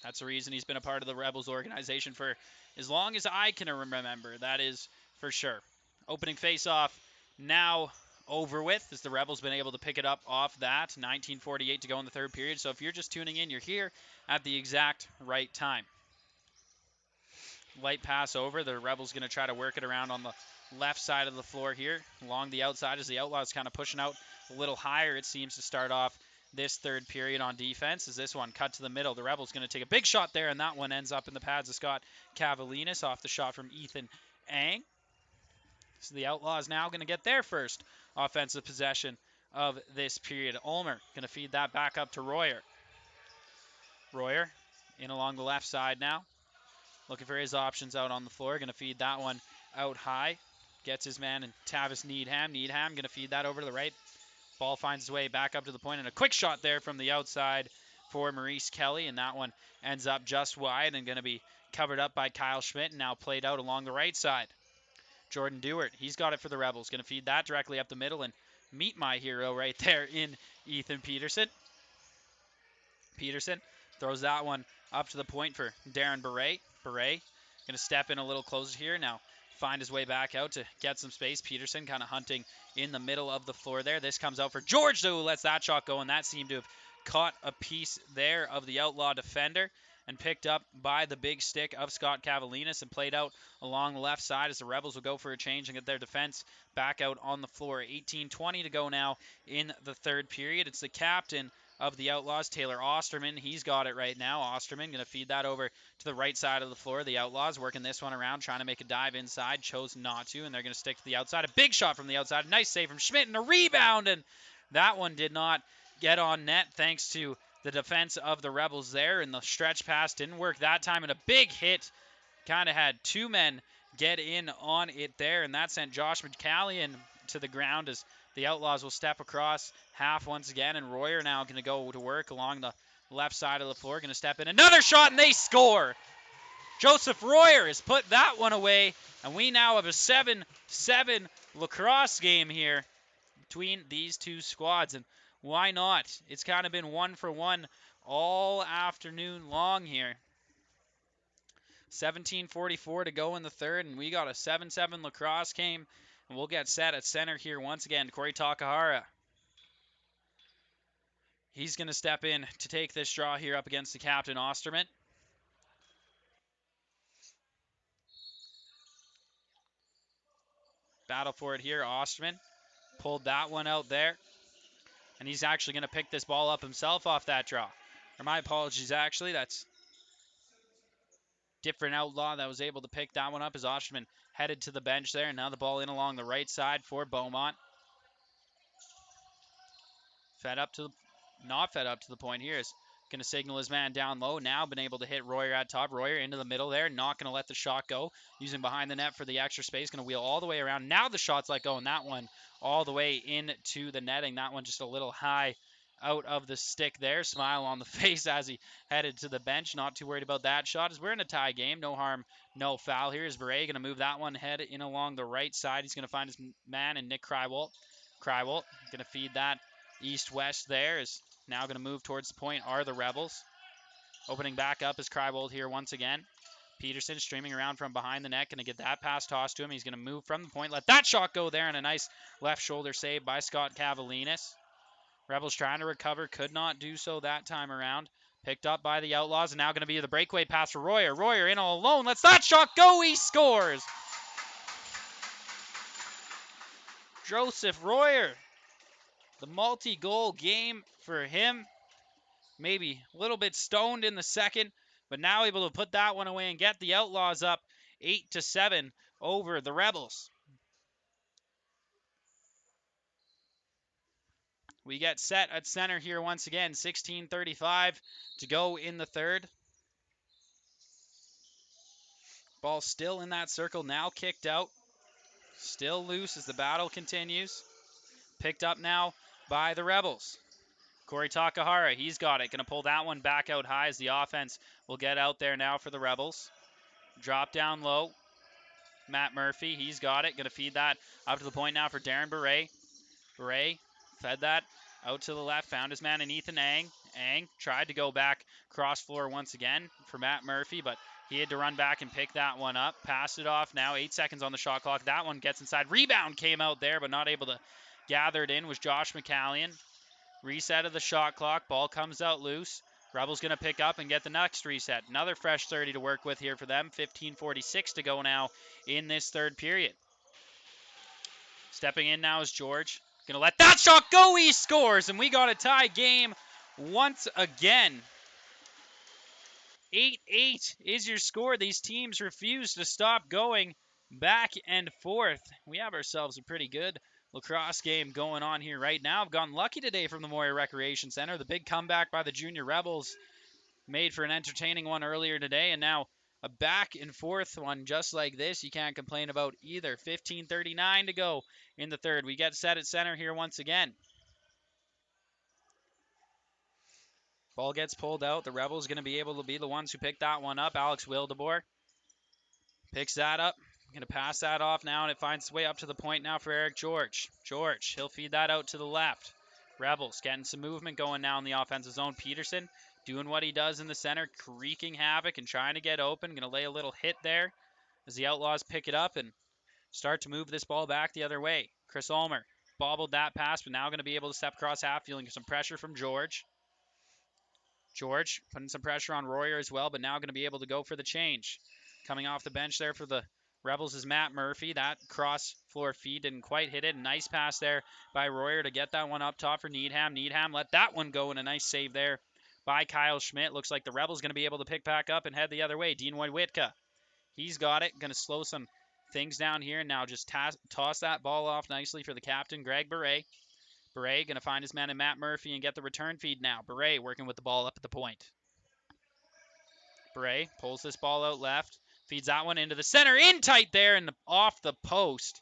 Speaker 1: that's the reason he's been a part of the Rebels organization for as long as I can remember. That is for sure. Opening face-off now over with as the Rebels been able to pick it up off that. 19:48 to go in the third period. So if you're just tuning in, you're here at the exact right time. Light pass over. The Rebels going to try to work it around on the left side of the floor here. Along the outside as the Outlaws kind of pushing out a little higher, it seems, to start off this third period on defense. As this one cut to the middle, the Rebels going to take a big shot there, and that one ends up in the pads of Scott Cavalinis off the shot from Ethan Ang. So the Outlaws now going to get their first offensive possession of this period. Ulmer going to feed that back up to Royer. Royer in along the left side now. Looking for his options out on the floor. Going to feed that one out high. Gets his man and Tavis Needham. Needham going to feed that over to the right. Ball finds its way back up to the point, and a quick shot there from the outside for Maurice Kelly, and that one ends up just wide and going to be covered up by Kyle Schmidt and now played out along the right side. Jordan Dewart, he's got it for the Rebels. Going to feed that directly up the middle and meet my hero right there in Ethan Peterson. Peterson throws that one up to the point for Darren Beret. Beret going to step in a little closer here now. Find his way back out to get some space. Peterson kind of hunting in the middle of the floor there. This comes out for George, though, who lets that shot go, and that seemed to have caught a piece there of the Outlaw defender and picked up by the big stick of Scott Cavalinis and played out along the left side as the Rebels will go for a change and get their defense back out on the floor. 18:20 to go now in the third period. It's the captain of the Outlaws, Taylor Osterman. He's got it right now. Osterman going to feed that over to the right side of the floor. The Outlaws working this one around, trying to make a dive inside. Chose not to, and they're going to stick to the outside. A big shot from the outside. Nice save from Schmidt, and a rebound, and that one did not get on net thanks to the defense of the Rebels there, and the stretch pass didn't work that time, and a big hit. Kind of had two men get in on it there, and that sent Josh McCallion to the ground as the Outlaws will step across half once again, and Royer now going to go to work along the left side of the floor. Going to step in. Another shot, and they score. Joseph Royer has put that one away, and we now have a 7-7 lacrosse game here between these two squads, and why not? It's kind of been 1-for-1 all afternoon long here. 17:44 to go in the third, and we got a 7-7 lacrosse game. And we'll get set at center here once again. Corey Takahara. He's going to step in to take this draw here up against the captain, Osterman. Battle for it here. Osterman pulled that one out there. And he's actually going to pick this ball up himself off that draw. Or my apologies, actually. That's different Outlaw that was able to pick that one up as Osterman headed to the bench there. And now the ball in along the right side for Beaumont. Not fed up to the point here. Is going to signal his man down low. Now been able to hit Royer at top. Royer into the middle there. Not going to let the shot go. Using behind the net for the extra space. Going to wheel all the way around. Now the shot's let go, and that one all the way into the netting. That one just a little high out of the stick there. Smile on the face as he headed to the bench. Not too worried about that shot as we're in a tie game. No harm, no foul. Here's Beret going to move that one head in along the right side. He's going to find his man and Nick Crywalt. Crywalt going to feed that east-west there. Is now going to move towards the point are the Rebels. Opening back up is Crywalt here once again. Peterson streaming around from behind the net. Going to get that pass tossed to him. He's going to move from the point. Let that shot go there, and a nice left shoulder save by Scott Cavalinis. Rebels trying to recover. Could not do so that time around. Picked up by the Outlaws, and now going to be the breakaway pass for Royer. Royer in all alone. Lets that shot go. He scores. Joseph Royer. The multi-goal game for him. Maybe a little bit stoned in the second, but now able to put that one away and get the Outlaws up 8-7 over the Rebels. We get set at center here once again. 16:35 to go in the third. Ball still in that circle, now kicked out. Still loose as the battle continues. Picked up now by the Rebels. Corey Takahara, he's got it. Going to pull that one back out high as the offense will get out there now for the Rebels. Drop down low. Matt Murphy, he's got it. Going to feed that up to the point now for Darren Beret. Beret fed that out to the left, found his man in Ethan Ang. Ang tried to go back cross floor once again for Matt Murphy, but he had to run back and pick that one up. Passed it off now, 8 seconds on the shot clock. That one gets inside. Rebound came out there, but not able to gather it in was Josh McCallion. Reset of the shot clock. Ball comes out loose. Rebels going to pick up and get the next reset. Another fresh 30 to work with here for them. 15:46 to go now in this third period. Stepping in now is George. Going to let that shot go. He scores, and we got a tie game once again. 8-8 is your score. These teams refuse to stop going back and forth. We have ourselves a pretty good lacrosse game going on here right now. I've gotten lucky today from the Moyer Recreation Center. The big comeback by the Junior Rebels made for an entertaining one earlier today, and now a back and forth one just like this. You can't complain about either. 15:39 to go in the third. We get set at center here once again. Ball gets pulled out. The Rebels going to be able to be the ones who pick that one up. Alex Wildeboer picks that up. Going to pass that off now, and it finds its way up to the point now for Eric George. George, he'll feed that out to the left. Rebels getting some movement going now in the offensive zone. Peterson doing what he does in the center, creaking havoc and trying to get open. Going to lay a little hit there as the Outlaws pick it up and start to move this ball back the other way. Chris Ulmer bobbled that pass, but now going to be able to step across half, feeling some pressure from George. George putting some pressure on Royer as well, but now going to be able to go for the change. Coming off the bench there for the Rebels is Matt Murphy. That cross floor feed didn't quite hit it. Nice pass there by Royer to get that one up top for Needham. Needham let that one go, and a nice save there by Kyle Schmidt. Looks like the Rebels going to be able to pick back up and head the other way. Dean Whitka, he's got it. Going to slow some things down here and now just toss that ball off nicely for the captain, Greg Beret. Beret going to find his man in Matt Murphy and get the return feed now. Beret working with the ball up at the point. Beret pulls this ball out left. Feeds that one into the center. In tight there and off the post.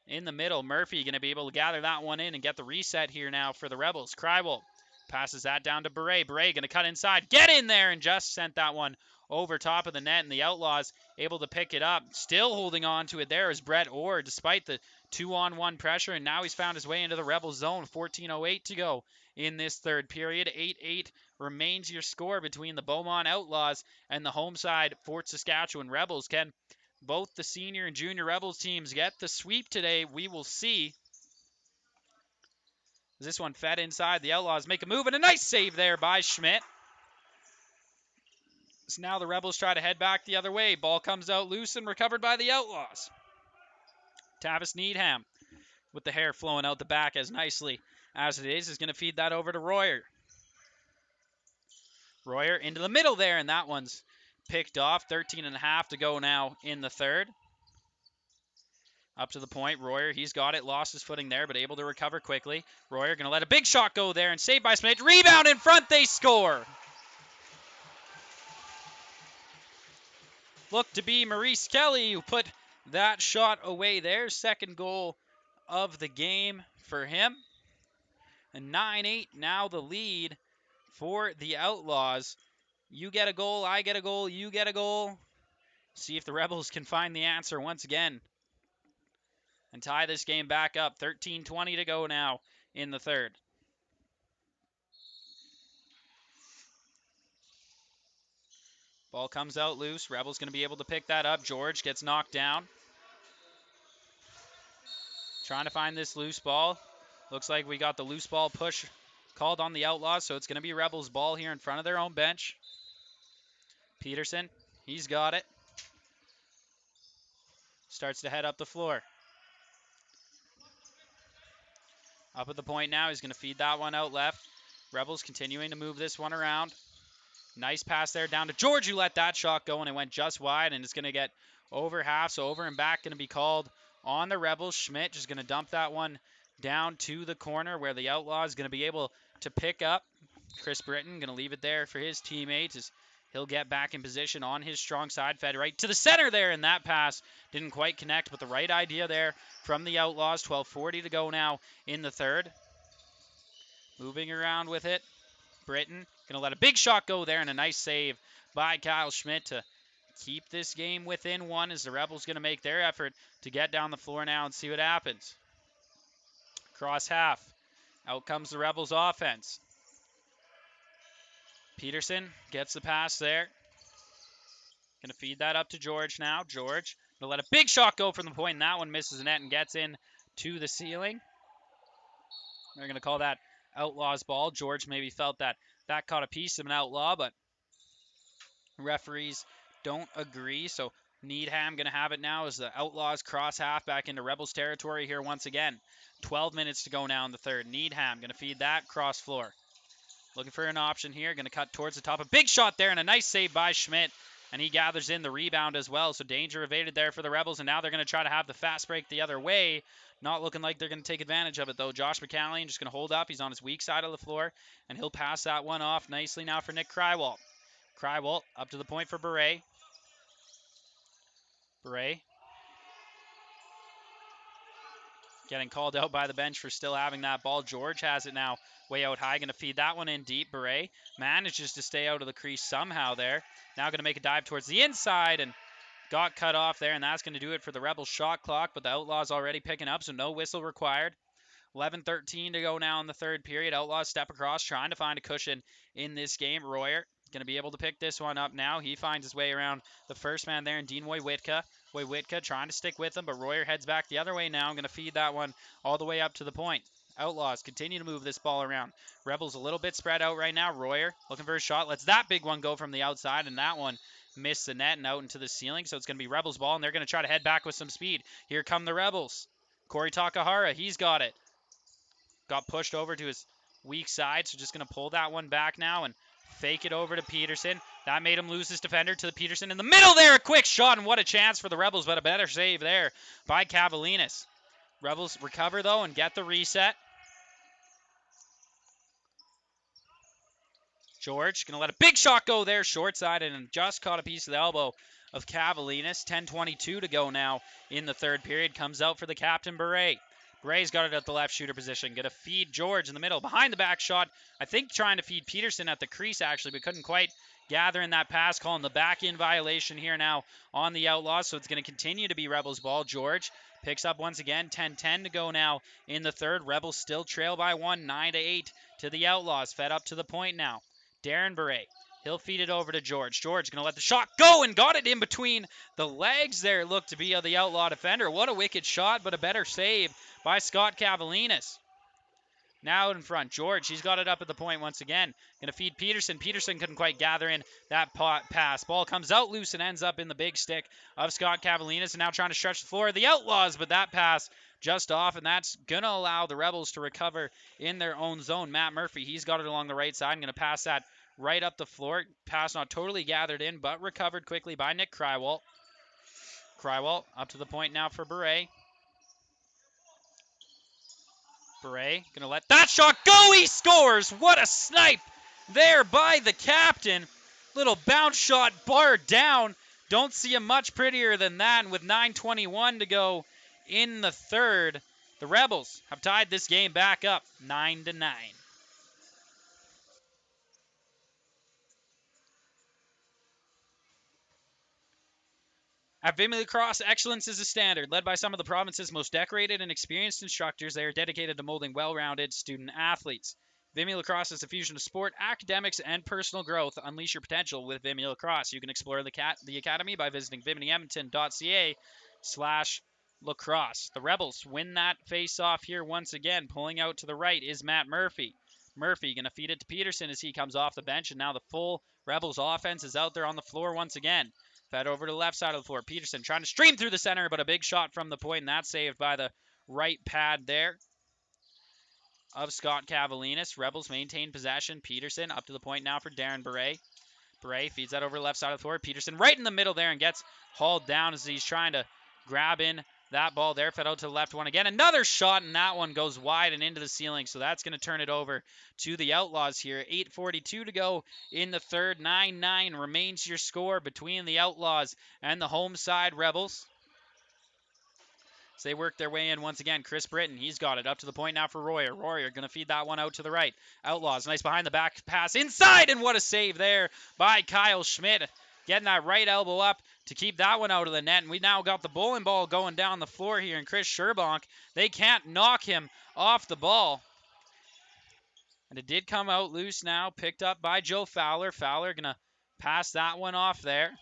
Speaker 1: In the middle, Murphy going to be able to gather that one in and get the reset here now for the Rebels. Krywell passes that down to Beret. Beret going to cut inside. Get in there and just sent that one over top of the net, and the Outlaws able to pick it up. Still holding on to it there is Brett Orr, despite the 2-on-1 pressure, and now he's found his way into the Rebels zone. 14:08 to go in this third period. 8-8 remains your score between the Beaumont Outlaws and the home side Fort Saskatchewan Rebels. Can both the senior and junior Rebels teams get the sweep today? We will see. This one fed inside. The Outlaws make a move, and a nice save there by Schmidt. So now the Rebels try to head back the other way. Ball comes out loose and recovered by the Outlaws. Tavis Needham with the hair flowing out the back as nicely as it is going to feed that over to Royer. Royer into the middle there, and that one's picked off. 13.5 to go now in the third. Up to the point, Royer, he's got it, lost his footing there, but able to recover quickly. Royer going to let a big shot go there and saved by Smith. Rebound in front, they score. Looked to be Maurice Kelly who put that shot away there. Second goal of the game for him. And 9-8 now the lead for the Outlaws. You get a goal, I get a goal, you get a goal. See if the Rebels can find the answer once again and tie this game back up. 13:20 to go now in the third. Ball comes out loose. Rebels going to be able to pick that up. George gets knocked down. Trying to find this loose ball. Looks like we got the loose ball push called on the Outlaws, so it's going to be Rebels ball here in front of their own bench. Peterson, he's got it. Starts to head up the floor. Up at the point now. He's going to feed that one out left. Rebels continuing to move this one around. Nice pass there down to George, who let that shot go, and it went just wide, and it's going to get over half, so over and back going to be called on the Rebels. Schmidt just going to dump that one down to the corner where the Outlaws going to be able to pick up. Chris Britton going to leave it there for his teammates as he'll get back in position on his strong side. Fed right to the center there, and that pass didn't quite connect, but the right idea there from the Outlaws. 12:40 to go now in the third. Moving around with it. Britton going to let a big shot go there, and a nice save by Kyle Schmidt to keep this game within one as the Rebels going to make their effort to get down the floor now and see what happens. Cross half. Out comes the Rebels offense. Peterson gets the pass there. Going to feed that up to George now. George going to let a big shot go from the point, and that one misses the net and gets in to the ceiling. They're going to call that Outlaws ball. George maybe felt that caught a piece of an Outlaw, but referees don't agree. So Needham going to have it now as the Outlaws cross half back into Rebels territory here once again. 12 minutes to go now in the third. Needham going to feed that cross floor. Looking for an option here. Going to cut towards the top. A big shot there and a nice save by Schmidt. And he gathers in the rebound as well. So danger evaded there for the Rebels. And now they're going to try to have the fast break the other way. Not looking like they're going to take advantage of it, though. Josh McCallion just going to hold up. He's on his weak side of the floor. And he'll pass that one off nicely now for Nick Crywalt. Crywalt up to the point for Beret. Beret getting called out by the bench for still having that ball. George has it now way out high. Going to feed that one in deep. Beret manages to stay out of the crease somehow there. Now going to make a dive towards the inside and got cut off there. And that's going to do it for the Rebels shot clock. But the Outlaws already picking up, so no whistle required. 11:13 to go now in the third period. Outlaws step across, trying to find a cushion in this game. Royer going to be able to pick this one up now. He finds his way around the first man there in Dean Wojwitka. Wojwitka trying to stick with him, but Royer heads back the other way now. I'm going to feed that one all the way up to the point. Outlaws continue to move this ball around. Rebels a little bit spread out right now. Royer looking for a shot. Lets that big one go from the outside, and that one missed the net and out into the ceiling. So it's going to be Rebels ball, and they're going to try to head back with some speed. Here come the Rebels. Corey Takahara, he's got it. Got pushed over to his weak side, so just going to pull that one back now and fake it over to Peterson. That made him lose his defender to the Peterson in the middle there. A quick shot, and what a chance for the Rebels, but a better save there by Cavalinas. Rebels recover, though, and get the reset. George going to let a big shot go there, short side, and just caught a piece of the elbow of Cavalinas. 10:22 to go now in the third period. Comes out for the captain, Beret. Beret's got it at the left shooter position. Going to feed George in the middle. Behind the back shot. I think trying to feed Peterson at the crease, actually, but couldn't quite gather in that pass. Calling the back-in violation here now on the Outlaws, so it's going to continue to be Rebels ball. George picks up once again. 10:10 to go now in the third. Rebels still trail by one, 9-8 to the Outlaws. Fed up to the point now. Darren Beret. He'll feed it over to George. George going to let the shot go and got it in between the legs there. Looked to be of the Outlaw defender. What a wicked shot, but a better save by Scott Cavalinas. Now in front, George, he's got it up at the point once again. Going to feed Peterson. Peterson couldn't quite gather in that pass. Ball comes out loose and ends up in the big stick of Scott Cavalinas. And now trying to stretch the floor of the Outlaws, but that pass just off, and that's going to allow the Rebels to recover in their own zone. Matt Murphy, he's got it along the right side. I'm going to pass that right up the floor. Pass not totally gathered in, but recovered quickly by Nick Crywalt. Crywalt up to the point now for Beret. Beret going to let that shot go. He scores. What a snipe there by the captain. Little bounce shot barred down. Don't see a much prettier than that. And with 9:21 to go in the third, the Rebels have tied this game back up 9-9. At Vimy Lacrosse, excellence is a standard. Led by some of the province's most decorated and experienced instructors, they are dedicated to molding well-rounded student athletes. Vimy Lacrosse is a fusion of sport, academics, and personal growth. Unleash your potential with Vimy Lacrosse. You can explore the academy by visiting viminiedmonton.ca/lacrosse. The Rebels win that face-off here once again. Pulling out to the right is Matt Murphy. Murphy going to feed it to Peterson as he comes off the bench, and now the full Rebels offense is out there on the floor once again. Fed over to the left side of the floor. Peterson trying to stream through the center, but a big shot from the point, and that's saved by the right pad there. of Scott Cavalinas. Rebels maintain possession. Peterson up to the point now for Darren Beret. Beret feeds that over the left side of the floor. Peterson right in the middle there and gets hauled down as he's trying to grab in that ball there. Fed out to the left one again. Another shot, and that one goes wide and into the ceiling. So that's going to turn it over to the Outlaws here. 8:42 to go in the third. 9-9 remains your score between the Outlaws and the home side Rebels. So they work their way in once again. Chris Britton, he's got it up to the point now for Royer. Royer going to feed that one out to the right. Outlaws, nice behind the back pass inside, and what a save there by Kyle Schmidt. Getting that right elbow up to keep that one out of the net. And we now got the bowling ball going down the floor here, and Chris Scherbonk, they can't knock him off the ball. And it did come out loose now, picked up by Joe Fowler. Fowler going to pass that one off there.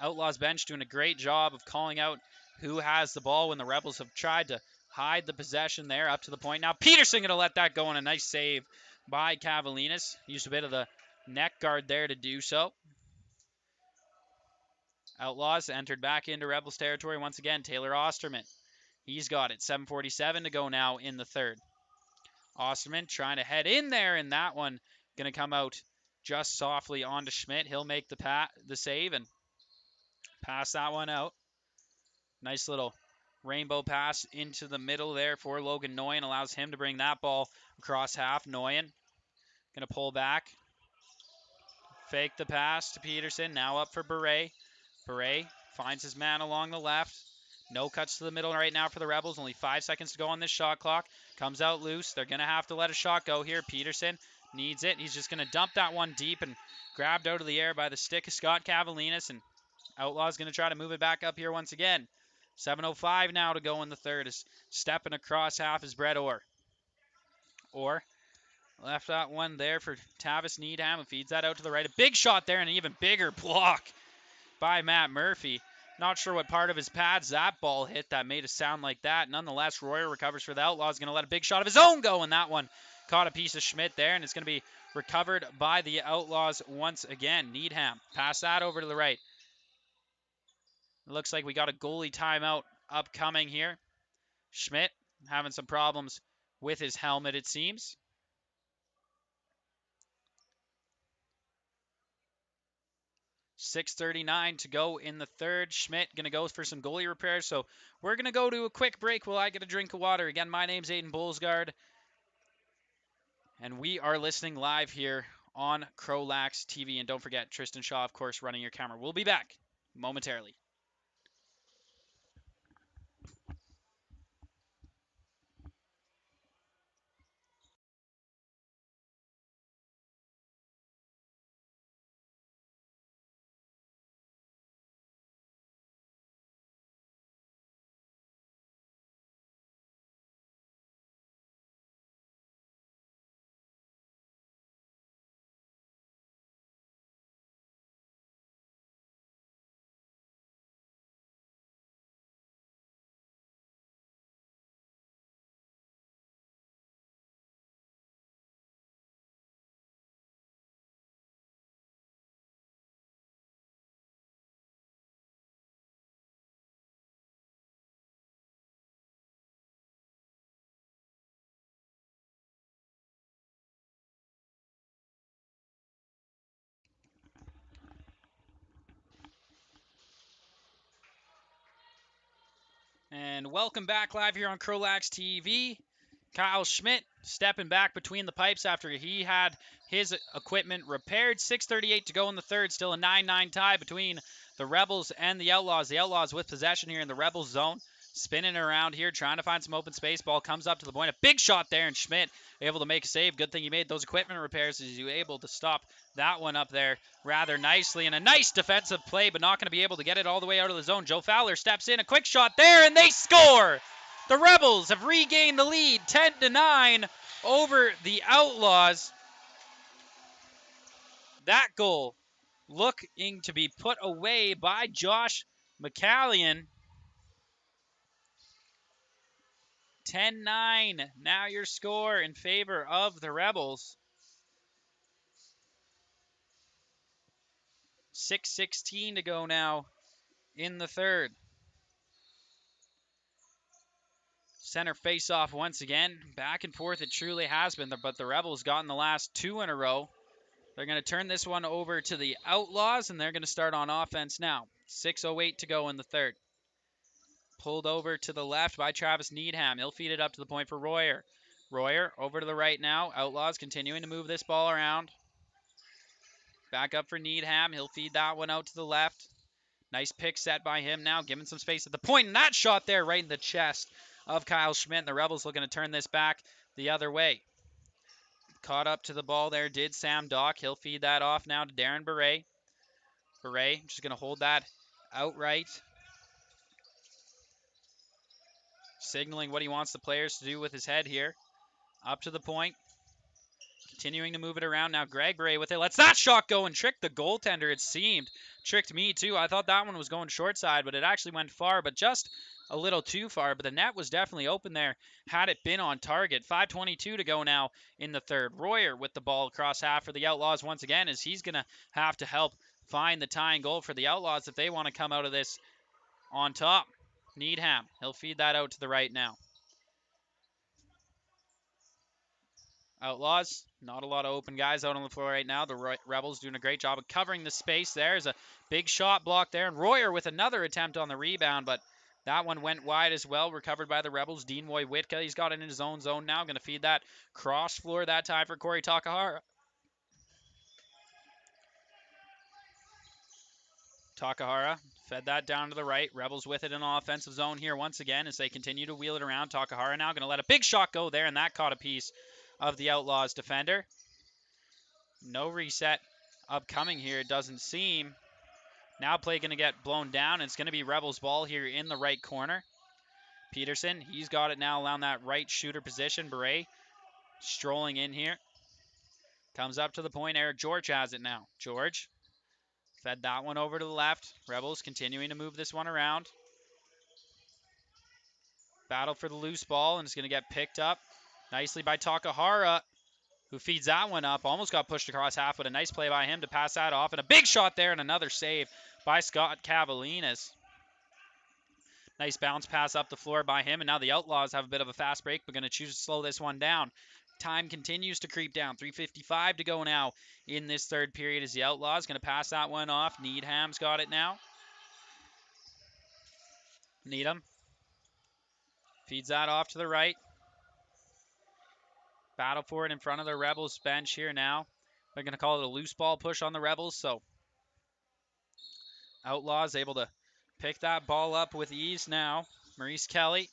Speaker 1: Outlaws bench doing a great job of calling out who has the ball when the Rebels have tried to hide the possession there up to the point. Now Peterson going to let that go, and a nice save by Cavalinas. Used a bit of the neck guard there to do so. Outlaws entered back into Rebels territory once again. Taylor Osterman, he's got it. 7:47 to go now in the third. Osterman trying to head in there, and that one going to come out just softly onto Schmidt. He'll make the save and pass that one out. Nice little rainbow pass into the middle there for Logan Noyen. Allows him to bring that ball across half. Noyen going to pull back. Fake the pass to Peterson. Now up for Beret. Beret finds his man along the left. No cuts to the middle right now for the Rebels. Only 5 seconds to go on this shot clock. Comes out loose. They're going to have to let a shot go here. Peterson needs it. He's just going to dump that one deep and grabbed out of the air by the stick of Scott Cavalinas. And Outlaws going to try to move it back up here once again. 7:05 now to go in the third. Is stepping across half is Brett Orr. Orr left that one there for Tavis Needham, who feeds that out to the right. A big shot there and an even bigger block by Matt Murphy. Not sure what part of his pads that ball hit that made a sound like that. Nonetheless, Royer recovers for the Outlaws. Going to let a big shot of his own go, and that one caught a piece of Schmidt there, and it's going to be recovered by the Outlaws once again. Needham pass that over to the right. It looks like we got a goalie timeout upcoming here. Schmidt having some problems with his helmet, it seems. .6:39 to go in the third. Schmidt going to go for some goalie repairs. So we're going to go to a quick break while I get a drink of water. Again, my name's Aiden Bolsgaard, and we are listening live here on CROW LAX TV. And don't forget, Tristan Shaw, of course, running your camera. We'll be back momentarily. And welcome back live here on CROW LAX TV. Kyle Schmidt stepping back between the pipes after he had his equipment repaired. 6:38 to go in the third. Still a 9-9 tie between the Rebels and the Outlaws. The Outlaws with possession here in the Rebels zone. Spinning around here, trying to find some open space. Ball comes up to the point. A big shot there, and Schmidt able to make a save. Good thing he made those equipment repairs as he was able to stop that one up there rather nicely. And a nice defensive play, but not going to be able to get it all the way out of the zone. Joe Fowler steps in. A quick shot there, and they score! The Rebels have regained the lead 10-9 over the Outlaws. That goal looking to be put away by Josh McCallion. 10-9, now your score in favor of the Rebels. 6:16 to go now in the third. Center face-off once again. Back and forth it truly has been, but the Rebels gotten the last 2 in a row. They're going to turn this one over to the Outlaws, and they're going to start on offense now. 6:08 to go in the third. Pulled over to the left by Travis Needham. He'll feed it up to the point for Royer. Royer over to the right now. Outlaws continuing to move this ball around. Back up for Needham. He'll feed that one out to the left. Nice pick set by him now, giving some space at the point. And that shot there right in the chest of Kyle Schmidt. And the Rebels looking to turn this back the other way. Caught up to the ball there did Sam Dock. He'll feed that off now to Darren Beret. Beret just going to hold that outright. Signaling what he wants the players to do with his head here. Up to the point. Continuing to move it around. Now Greg Bray with it. Lets that shot go and trick the goaltender, it seemed. Tricked me too. I thought that one was going short side, but it actually went far, but just a little too far. But the net was definitely open there had it been on target. 5:22 to go now in the third. Royer with the ball across half for the Outlaws once again, as he's going to have to help find the tying goal for the Outlaws if they want to come out of this on top. Needham. He'll feed that out to the right now. Outlaws, not a lot of open guys out on the floor right now. The Rebels doing a great job of covering the space there. There's a big shot block there. And Royer with another attempt on the rebound, but that one went wide as well. Recovered by the Rebels. Dean Woy-Witka, he's got it in his own zone now. Going to feed that cross floor that time for Corey Takahara. Takahara fed that down to the right. Rebels with it in the offensive zone here once again as they continue to wheel it around. Takahara now going to let a big shot go there, and that caught a piece of the Outlaws defender. No reset upcoming here, it doesn't seem. Now play going to get blown down. It's going to be Rebels ball here in the right corner. Peterson, he's got it now around that right shooter position. Beret strolling in here. Comes up to the point. Eric George has it now. George fed that one over to the left. Rebels continuing to move this one around. Battle for the loose ball, and it's going to get picked up nicely by Takahara, who feeds that one up. Almost got pushed across half, but a nice play by him to pass that off. And a big shot there and another save by Scott Cavalinas. Nice bounce pass up the floor by him. And now the Outlaws have a bit of a fast break, but going to choose to slow this one down. Time continues to creep down. 3:55 to go now in this third period as the Outlaws going to pass that one off. Needham's got it now. Needham feeds that off to the right. Battle for it in front of the Rebels bench here now. They're going to call it a loose ball push on the Rebels, so Outlaws able to pick that ball up with ease now. Maurice Kelly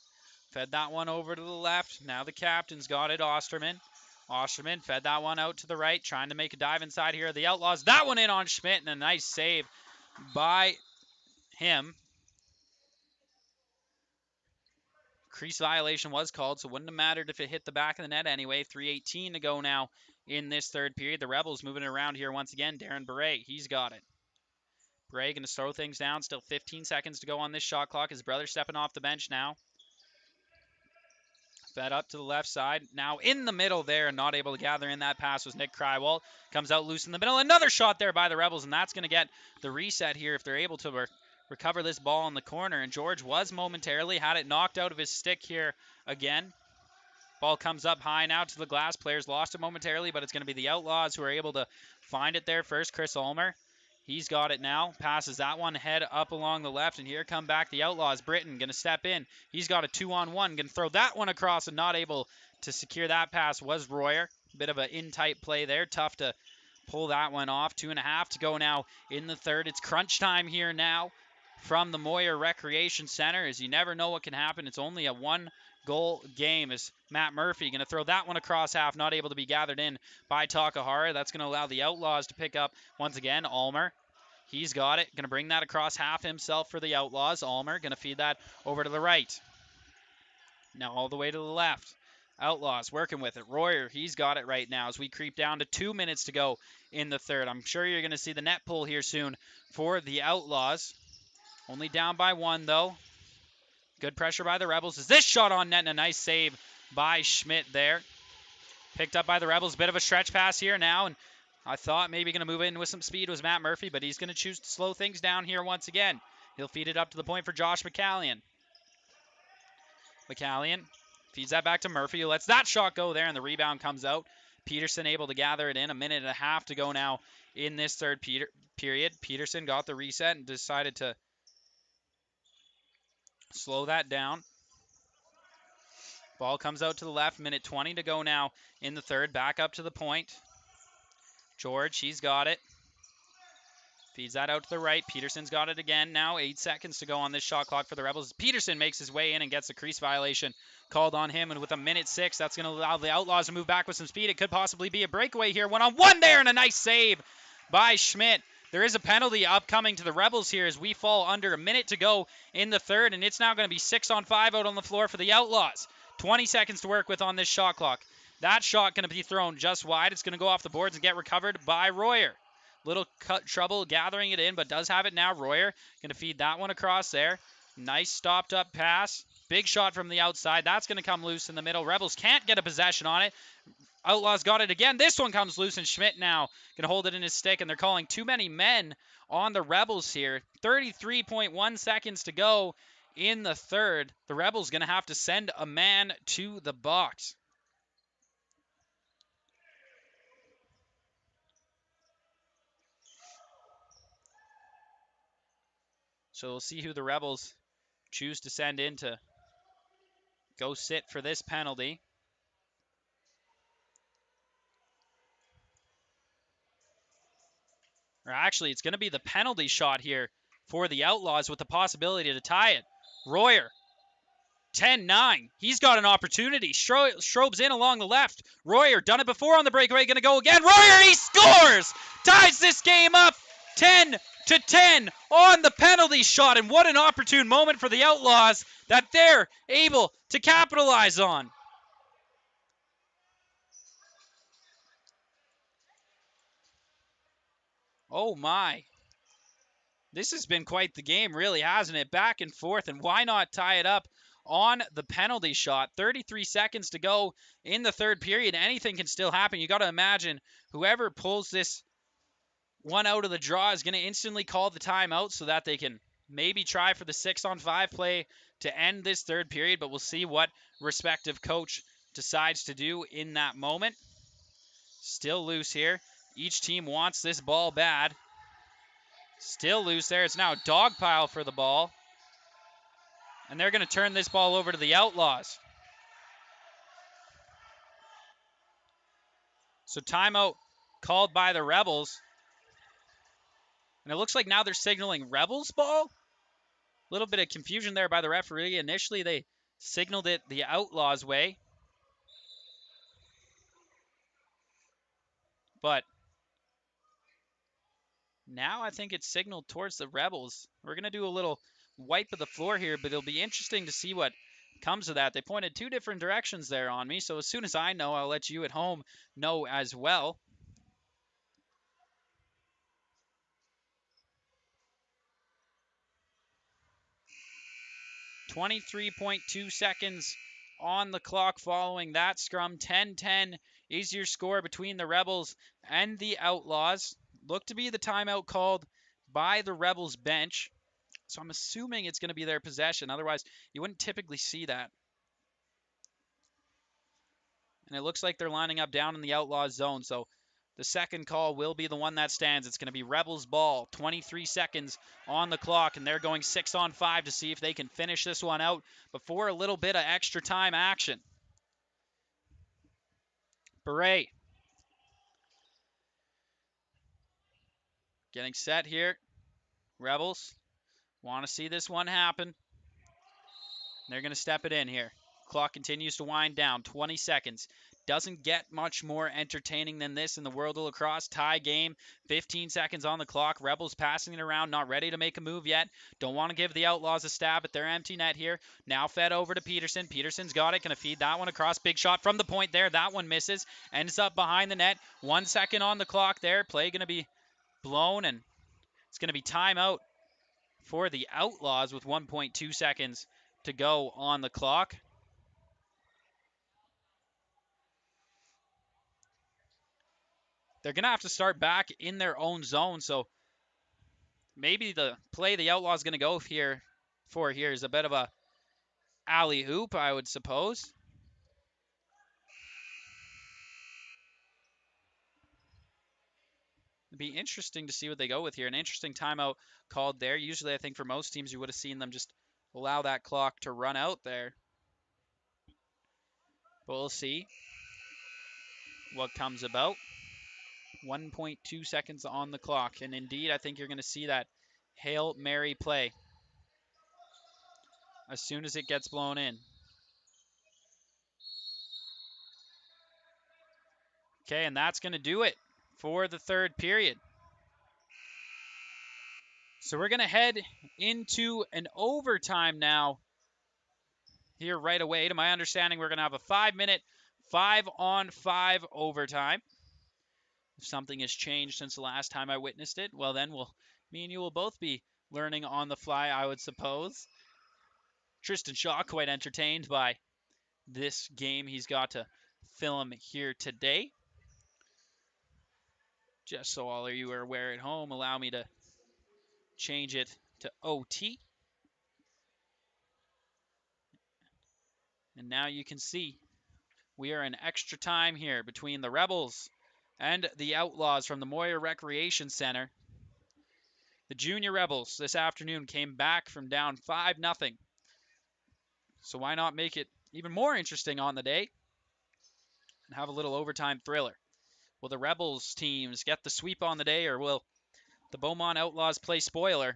Speaker 1: fed that one over to the left. Now the captain's got it, Osterman. Osterman fed that one out to the right, trying to make a dive inside here. The Outlaws, that one in on Schmidt, and a nice save by him. Crease violation was called, so it wouldn't have mattered if it hit the back of the net anyway. 3:18 to go now in this third period. The Rebels moving it around here once again. Darren Beret, he's got it. Beret going to slow things down. Still 15 seconds to go on this shot clock. His brother stepping off the bench now. Fed up to the left side. Now in the middle there, and not able to gather in that pass was Nick Krywald. Comes out loose in the middle. Another shot there by the Rebels, and that's going to get the reset here if they're able to recover this ball in the corner. And George was momentarily, had it knocked out of his stick here again. Ball comes up high now to the glass. Players lost it momentarily, but it's going to be the Outlaws who are able to find it there first. Chris Ulmer, he's got it now. Passes that one head up along the left, and here come back the Outlaws. Britton going to step in. He's got a 2-on-1. Going to throw that one across, and not able to secure that pass was Royer. Bit of an in-tight play there. Tough to pull that one off. 2.5 to go now in the third. It's crunch time here now from the Moyer Recreation Center, as you never know what can happen. It's only a one-goal game as Matt Murphy going to throw that one across half, not able to be gathered in by Takahara. That's going to allow the Outlaws to pick up once again. Ulmer, he's got it. Going to bring that across half himself for the Outlaws. Ulmer going to feed that over to the right. Now all the way to the left. Outlaws working with it. Royer, he's got it right now as we creep down to 2 minutes to go in the third. I'm sure you're going to see the net pull here soon for the Outlaws. Only down by 1, though. Good pressure by the Rebels. Is this shot on net, and a nice save by Schmidt there. Picked up by the Rebels. Bit of a stretch pass here now, and I thought maybe going to move in with some speed was Matt Murphy, but he's going to choose to slow things down here once again. He'll feed it up to the point for Josh McCallion. McCallion Feeds that back to Murphy, who lets that shot go there, and the rebound comes out. Peterson able to gather it in. 1.5 to go now in this third period. Peterson got the reset and decided to slow that down. Ball comes out to the left. 1:20 to go now in the third. Back up to the point. George, he's got it. Feeds that out to the right. Peterson's got it again. Now 8 seconds to go on this shot clock for the Rebels. Peterson makes his way in and gets a crease violation called on him. And with 1:06, that's going to allow the Outlaws to move back with some speed. It could possibly be a breakaway here. 1-on-1 there, and a nice save by Schmidt. There is a penalty upcoming to the Rebels here as we fall under a minute to go in the third. And it's now going to be 6-on-5 out on the floor for the Outlaws. 20 seconds to work with on this shot clock. That shot going to be thrown just wide. It's going to go off the boards and get recovered by Royer. Little trouble gathering it in, but does have it now. Royer going to feed that one across there. Nice stopped up pass. Big shot from the outside. That's going to come loose in the middle. Rebels can't get a possession on it. Outlaws got it again. This one comes loose, and Schmidt now going to hold it in his stick, and they're calling too many men on the Rebels here. 33.1 seconds to go in the third. The Rebels going to have to send a man to the box. So we'll see who the Rebels choose to send in to go sit for this penalty. Or actually, it's going to be the penalty shot here for the Outlaws with the possibility to tie it. Royer, 10-9. He's got an opportunity. Strobes in along the left. Royer, done it before on the breakaway, going to go again. Royer, he scores! Ties this game up 10-10 on the penalty shot. And what an opportune moment for the Outlaws that they're able to capitalize on. Oh my. This has been quite the game, really, hasn't it? Back and forth, and why not tie it up on the penalty shot? 33 seconds to go in the third period. Anything can still happen. You got to imagine whoever pulls this one out of the draw is going to instantly call the timeout so that they can maybe try for the 6-on-5 play to end this third period, but we'll see what respective coach decides to do in that moment. Still loose here. Each team wants this ball bad. Still loose there. It's now a dog pile for the ball. And they're going to turn this ball over to the Outlaws. So timeout called by the Rebels. And it looks like now they're signaling Rebels ball. A little bit of confusion there by the referee. Initially, they signaled it the Outlaws way. But now I think it's signaled towards the Rebels. We're going to do a little wipe of the floor here, but it'll be interesting to see what comes of that. They pointed two different directions there on me, so as soon as I know, I'll let you at home know as well. .23 seconds on the clock following that scrum. 10-10 is your score between the Rebels and the Outlaws. Look to be the timeout called by the Rebels bench. So I'm assuming it's going to be their possession. Otherwise, you wouldn't typically see that. And it looks like they're lining up down in the Outlaws zone. So the second call will be the one that stands. It's going to be Rebels ball. 23 seconds on the clock, and they're going 6-on-5 to see if they can finish this one out before a little bit of extra time action. Beret getting set here. Rebels want to see this one happen. They're going to step it in here. Clock continues to wind down. 20 seconds. Doesn't get much more entertaining than this in the world of lacrosse. Tie game. 15 seconds on the clock. Rebels passing it around. Not ready to make a move yet. Don't want to give the Outlaws a stab at their empty net here. Now fed over to Peterson. Peterson's got it. Going to feed that one across. Big shot from the point there. That one misses. Ends up behind the net. 1 second on the clock there. Play going to be blown, and it's going to be timeout for the Outlaws with 1.2 seconds to go on the clock. They're going to have to start back in their own zone, so maybe the play the Outlaws going to go here is a bit of a alley-oop, I would suppose. It'd be interesting to see what they go with here. An interesting timeout called there. Usually, I think for most teams, you would have seen them just allow that clock to run out there. But we'll see what comes about. 1.2 seconds on the clock. And indeed, I think you're going to see that Hail Mary play as soon as it gets blown in. Okay, and that's going to do it for the third period. So we're going to head into an overtime now here right away. To my understanding, we're going to have a 5-minute 5-on-5 overtime. If something has changed since the last time I witnessed it, well then me and you will both be learning on the fly, I would suppose. Tristan Shaw quite entertained by this game he's got to film here today. Just so all of you are aware at home, allow me to change it to OT. And now you can see we are in extra time here between the Rebels and the Outlaws from the Moyer Recreation Center. The Junior Rebels this afternoon came back from down 5-0. So why not make it even more interesting on the day and have a little overtime thriller? Will the Rebels teams get the sweep on the day, or will the Beaumont Outlaws play spoiler?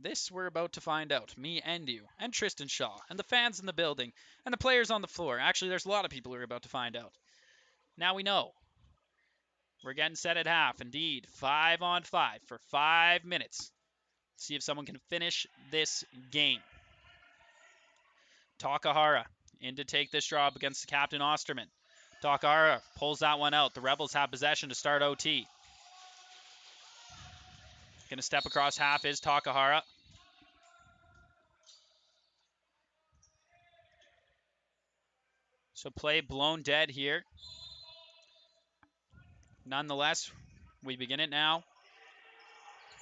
Speaker 1: This we're about to find out. Me and you, and Tristan Shaw, and the fans in the building, and the players on the floor. Actually, there's a lot of people who are about to find out. Now we know. We're getting set at half. Indeed, 5-on-5 for 5 minutes. See if someone can finish this game. Takahara in to take this job against the captain Osterman. Takahara pulls that one out. The Rebels have possession to start OT. Going to step across half is Takahara. So play blown dead here. Nonetheless, we begin it now.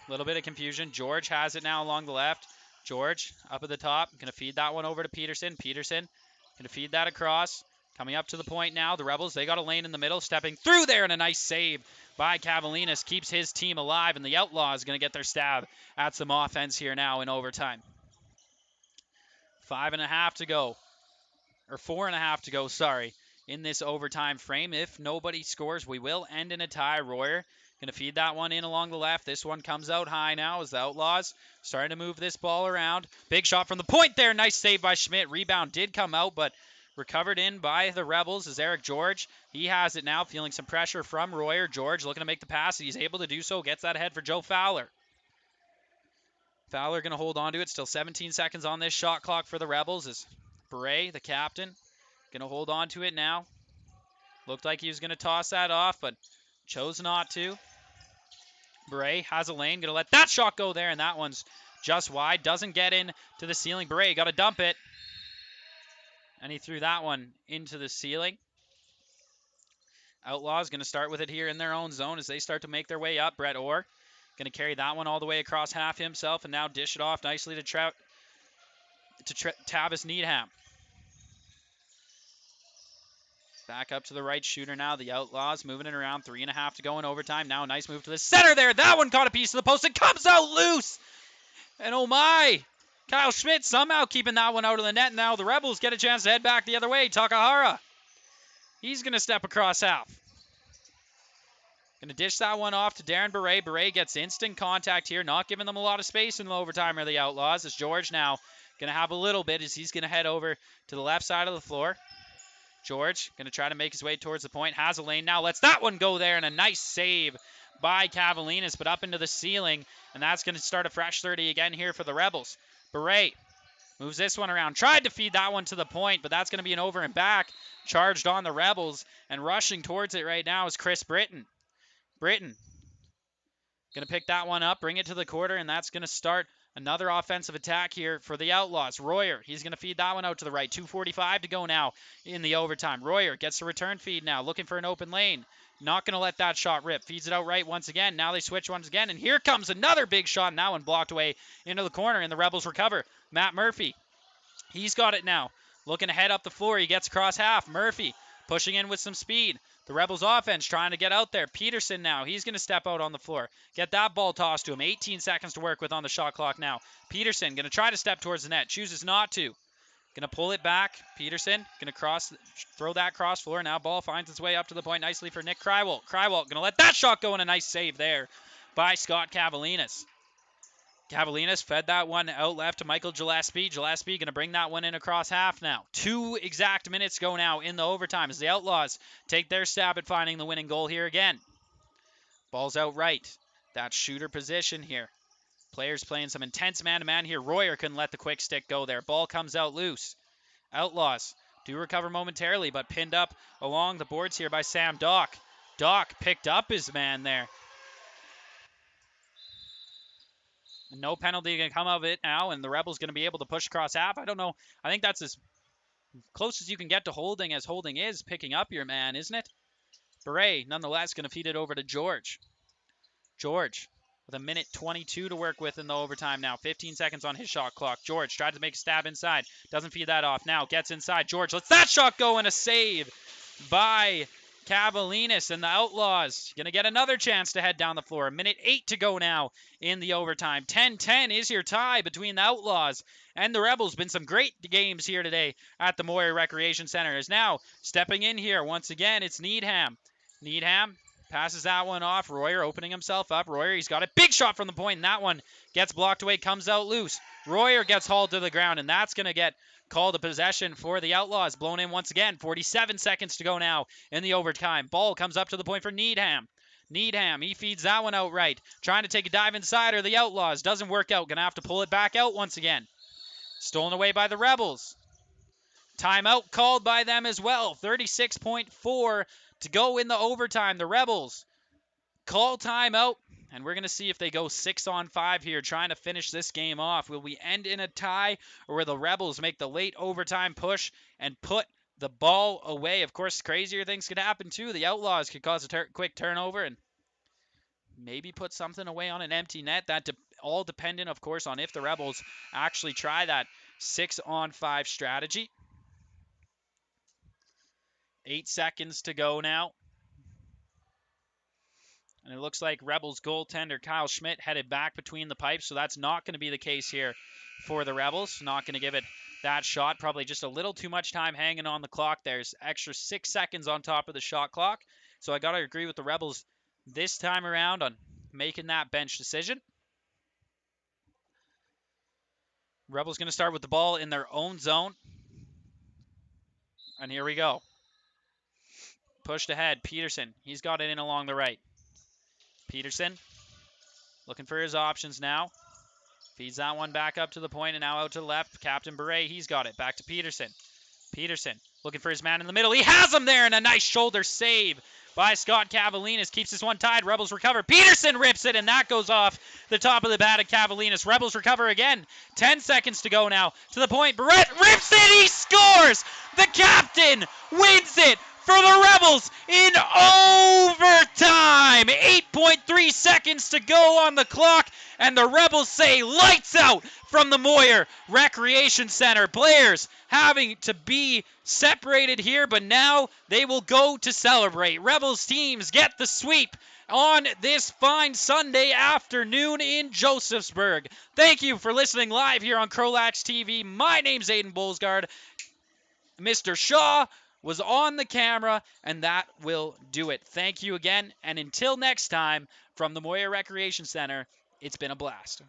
Speaker 1: A little bit of confusion. George has it now along the left. George up at the top. Going to feed that one over to Peterson. Peterson going to feed that across. Coming up to the point now. The Rebels, they got a lane in the middle. Stepping through there, and a nice save by Cavalinas. Keeps his team alive, and the Outlaws going to get their stab at some offense here now in overtime. 5.5 to go. Or 4.5 to go, sorry, in this overtime frame. If nobody scores, we will end in a tie. Royer going to feed that one in along the left. This one comes out high now as the Outlaws starting to move this ball around. Big shot from the point there. Nice save by Schmidt. Rebound did come out, but recovered in by the Rebels is Eric George. He has it now, feeling some pressure from Royer. George looking to make the pass. He's able to do so. Gets that ahead for Joe Fowler. Fowler going to hold on to it. Still 17 seconds on this shot clock for the Rebels as Beret, the captain, going to hold on to it now. Looked like he was going to toss that off, but chose not to. Beret has a lane, going to let that shot go there, and that one's just wide. Doesn't get in to the ceiling. Beret got to dump it. And he threw that one into the ceiling. Outlaws going to start with it here in their own zone as they start to make their way up. Brett Orr going to carry that one all the way across half himself and now dish it off nicely to Tavis Needham. Back up to the right shooter now. The Outlaws moving it around. 3.5 to go in overtime. Now a nice move to the center there. That one caught a piece of the post. It comes out loose. And oh my. Kyle Schmidt somehow keeping that one out of the net. Now the Rebels get a chance to head back the other way. Takahara. He's going to step across half. Going to dish that one off to Darren Beret. Beret gets instant contact here. Not giving them a lot of space in the overtime, are the Outlaws. As George now going to have a little bit as he's going to head over to the left side of the floor. George going to try to make his way towards the point. Has a lane now. Lets that one go there. And a nice save by Cavalinas, but up into the ceiling. And that's going to start a fresh 30 again here for the Rebels. Beret moves this one around. Tried to feed that one to the point, but that's going to be an over and back. Charged on the Rebels. And rushing towards it right now is Chris Britton. Britton going to pick that one up, bring it to the quarter, and that's going to start another offensive attack here for the Outlaws. Royer, he's going to feed that one out to the right. 2:45 to go now in the overtime. Royer gets the return feed now, looking for an open lane. Not going to let that shot rip. Feeds it out right once again. Now they switch once again, and here comes another big shot, and that one blocked away into the corner, and the Rebels recover. Matt Murphy, he's got it now. Looking to head up the floor. He gets across half. Murphy pushing in with some speed. The Rebels offense trying to get out there. Peterson now. He's going to step out on the floor. Get that ball tossed to him. 18 seconds to work with on the shot clock now. Peterson going to try to step towards the net. Chooses not to. Going to pull it back. Peterson going to throw that cross floor. Now ball finds its way up to the point nicely for Nick Crywalt. Crywalt going to let that shot go, and a nice save there by Scott Cavalinas. Cavalinas fed that one out left to Michael Gillespie. Gillespie going to bring that one in across half now. 2 exact minutes go now in the overtime as the Outlaws take their stab at finding the winning goal here again. Ball's out right. That shooter position here. Players playing some intense man-to-man here. Royer couldn't let the quick stick go there. Ball comes out loose. Outlaws do recover momentarily, but pinned up along the boards here by Sam Dock. Dock picked up his man there. No penalty going to come of it now, and the Rebels going to be able to push across half. I don't know. I think that's as close as you can get to holding as holding is, picking up your man, isn't it? Beret, nonetheless, going to feed it over to George. George with a minute 22 to work with in the overtime now. 15 seconds on his shot clock. George tried to make a stab inside. Doesn't feed that off. Now gets inside. George lets that shot go, and a save by Cavalinas, and the Outlaws going to get another chance to head down the floor. 1:08 to go now in the overtime. 10-10 is your tie between the Outlaws and the Rebels. Been some great games here today at the Moyer Recreation Center. Is now stepping in here once again. It's Needham. Needham passes that one off. Royer opening himself up. Royer, he's got a big shot from the point, and that one gets blocked away, comes out loose. Royer gets hauled to the ground, and that's going to get called a possession for the Outlaws. Blown in once again. 47 seconds to go now in the overtime. Ball comes up to the point for Needham. Needham, he feeds that one out right. Trying to take a dive inside, or the Outlaws. Doesn't work out. Going to have to pull it back out once again. Stolen away by the Rebels. Timeout called by them as well. 36.4 to go in the overtime. The Rebels call timeout, and we're going to see if they go 6-on-5 here, trying to finish this game off. Will we end in a tie, or will the Rebels make the late overtime push and put the ball away? Of course, crazier things could happen too. The Outlaws could cause a quick turnover and maybe put something away on an empty net. That all dependent, of course, on if the Rebels actually try that 6-on-5 strategy. 8 seconds to go now. And it looks like Rebels goaltender Kyle Schmidt headed back between the pipes, so that's not going to be the case here for the Rebels. Not going to give it that shot. Probably just a little too much time hanging on the clock. There's extra 6 seconds on top of the shot clock. So I got to agree with the Rebels this time around on making that bench decision. Rebels going to start with the ball in their own zone. And here we go. Pushed ahead. Peterson. He's got it in along the right. Peterson looking for his options now. Feeds that one back up to the point and now out to the left. Captain Beret, he's got it. Back to Peterson. Peterson looking for his man in the middle. He has him there, and a nice shoulder save by Scott Cavalinas. Keeps this one tied. Rebels recover. Peterson rips it, and that goes off the top of the bat of Cavalinas. Rebels recover again. 10 seconds to go now. To the point. Barrett rips it. He scores. The captain wins it for the Rebels in overtime. 8.3 seconds to go on the clock, and the Rebels say lights out from the Moyer Recreation Center. Players having to be separated here, but now they will go to celebrate. Rebels teams get the sweep on this fine Sunday afternoon in Josephsburg. Thank you for listening live here on CROW LAX TV. My name's Aiden Bolsgard. Mr. Shaw was on the camera, and that will do it. Thank you again, and until next time, from the Moyer Recreation Center, it's been a blast.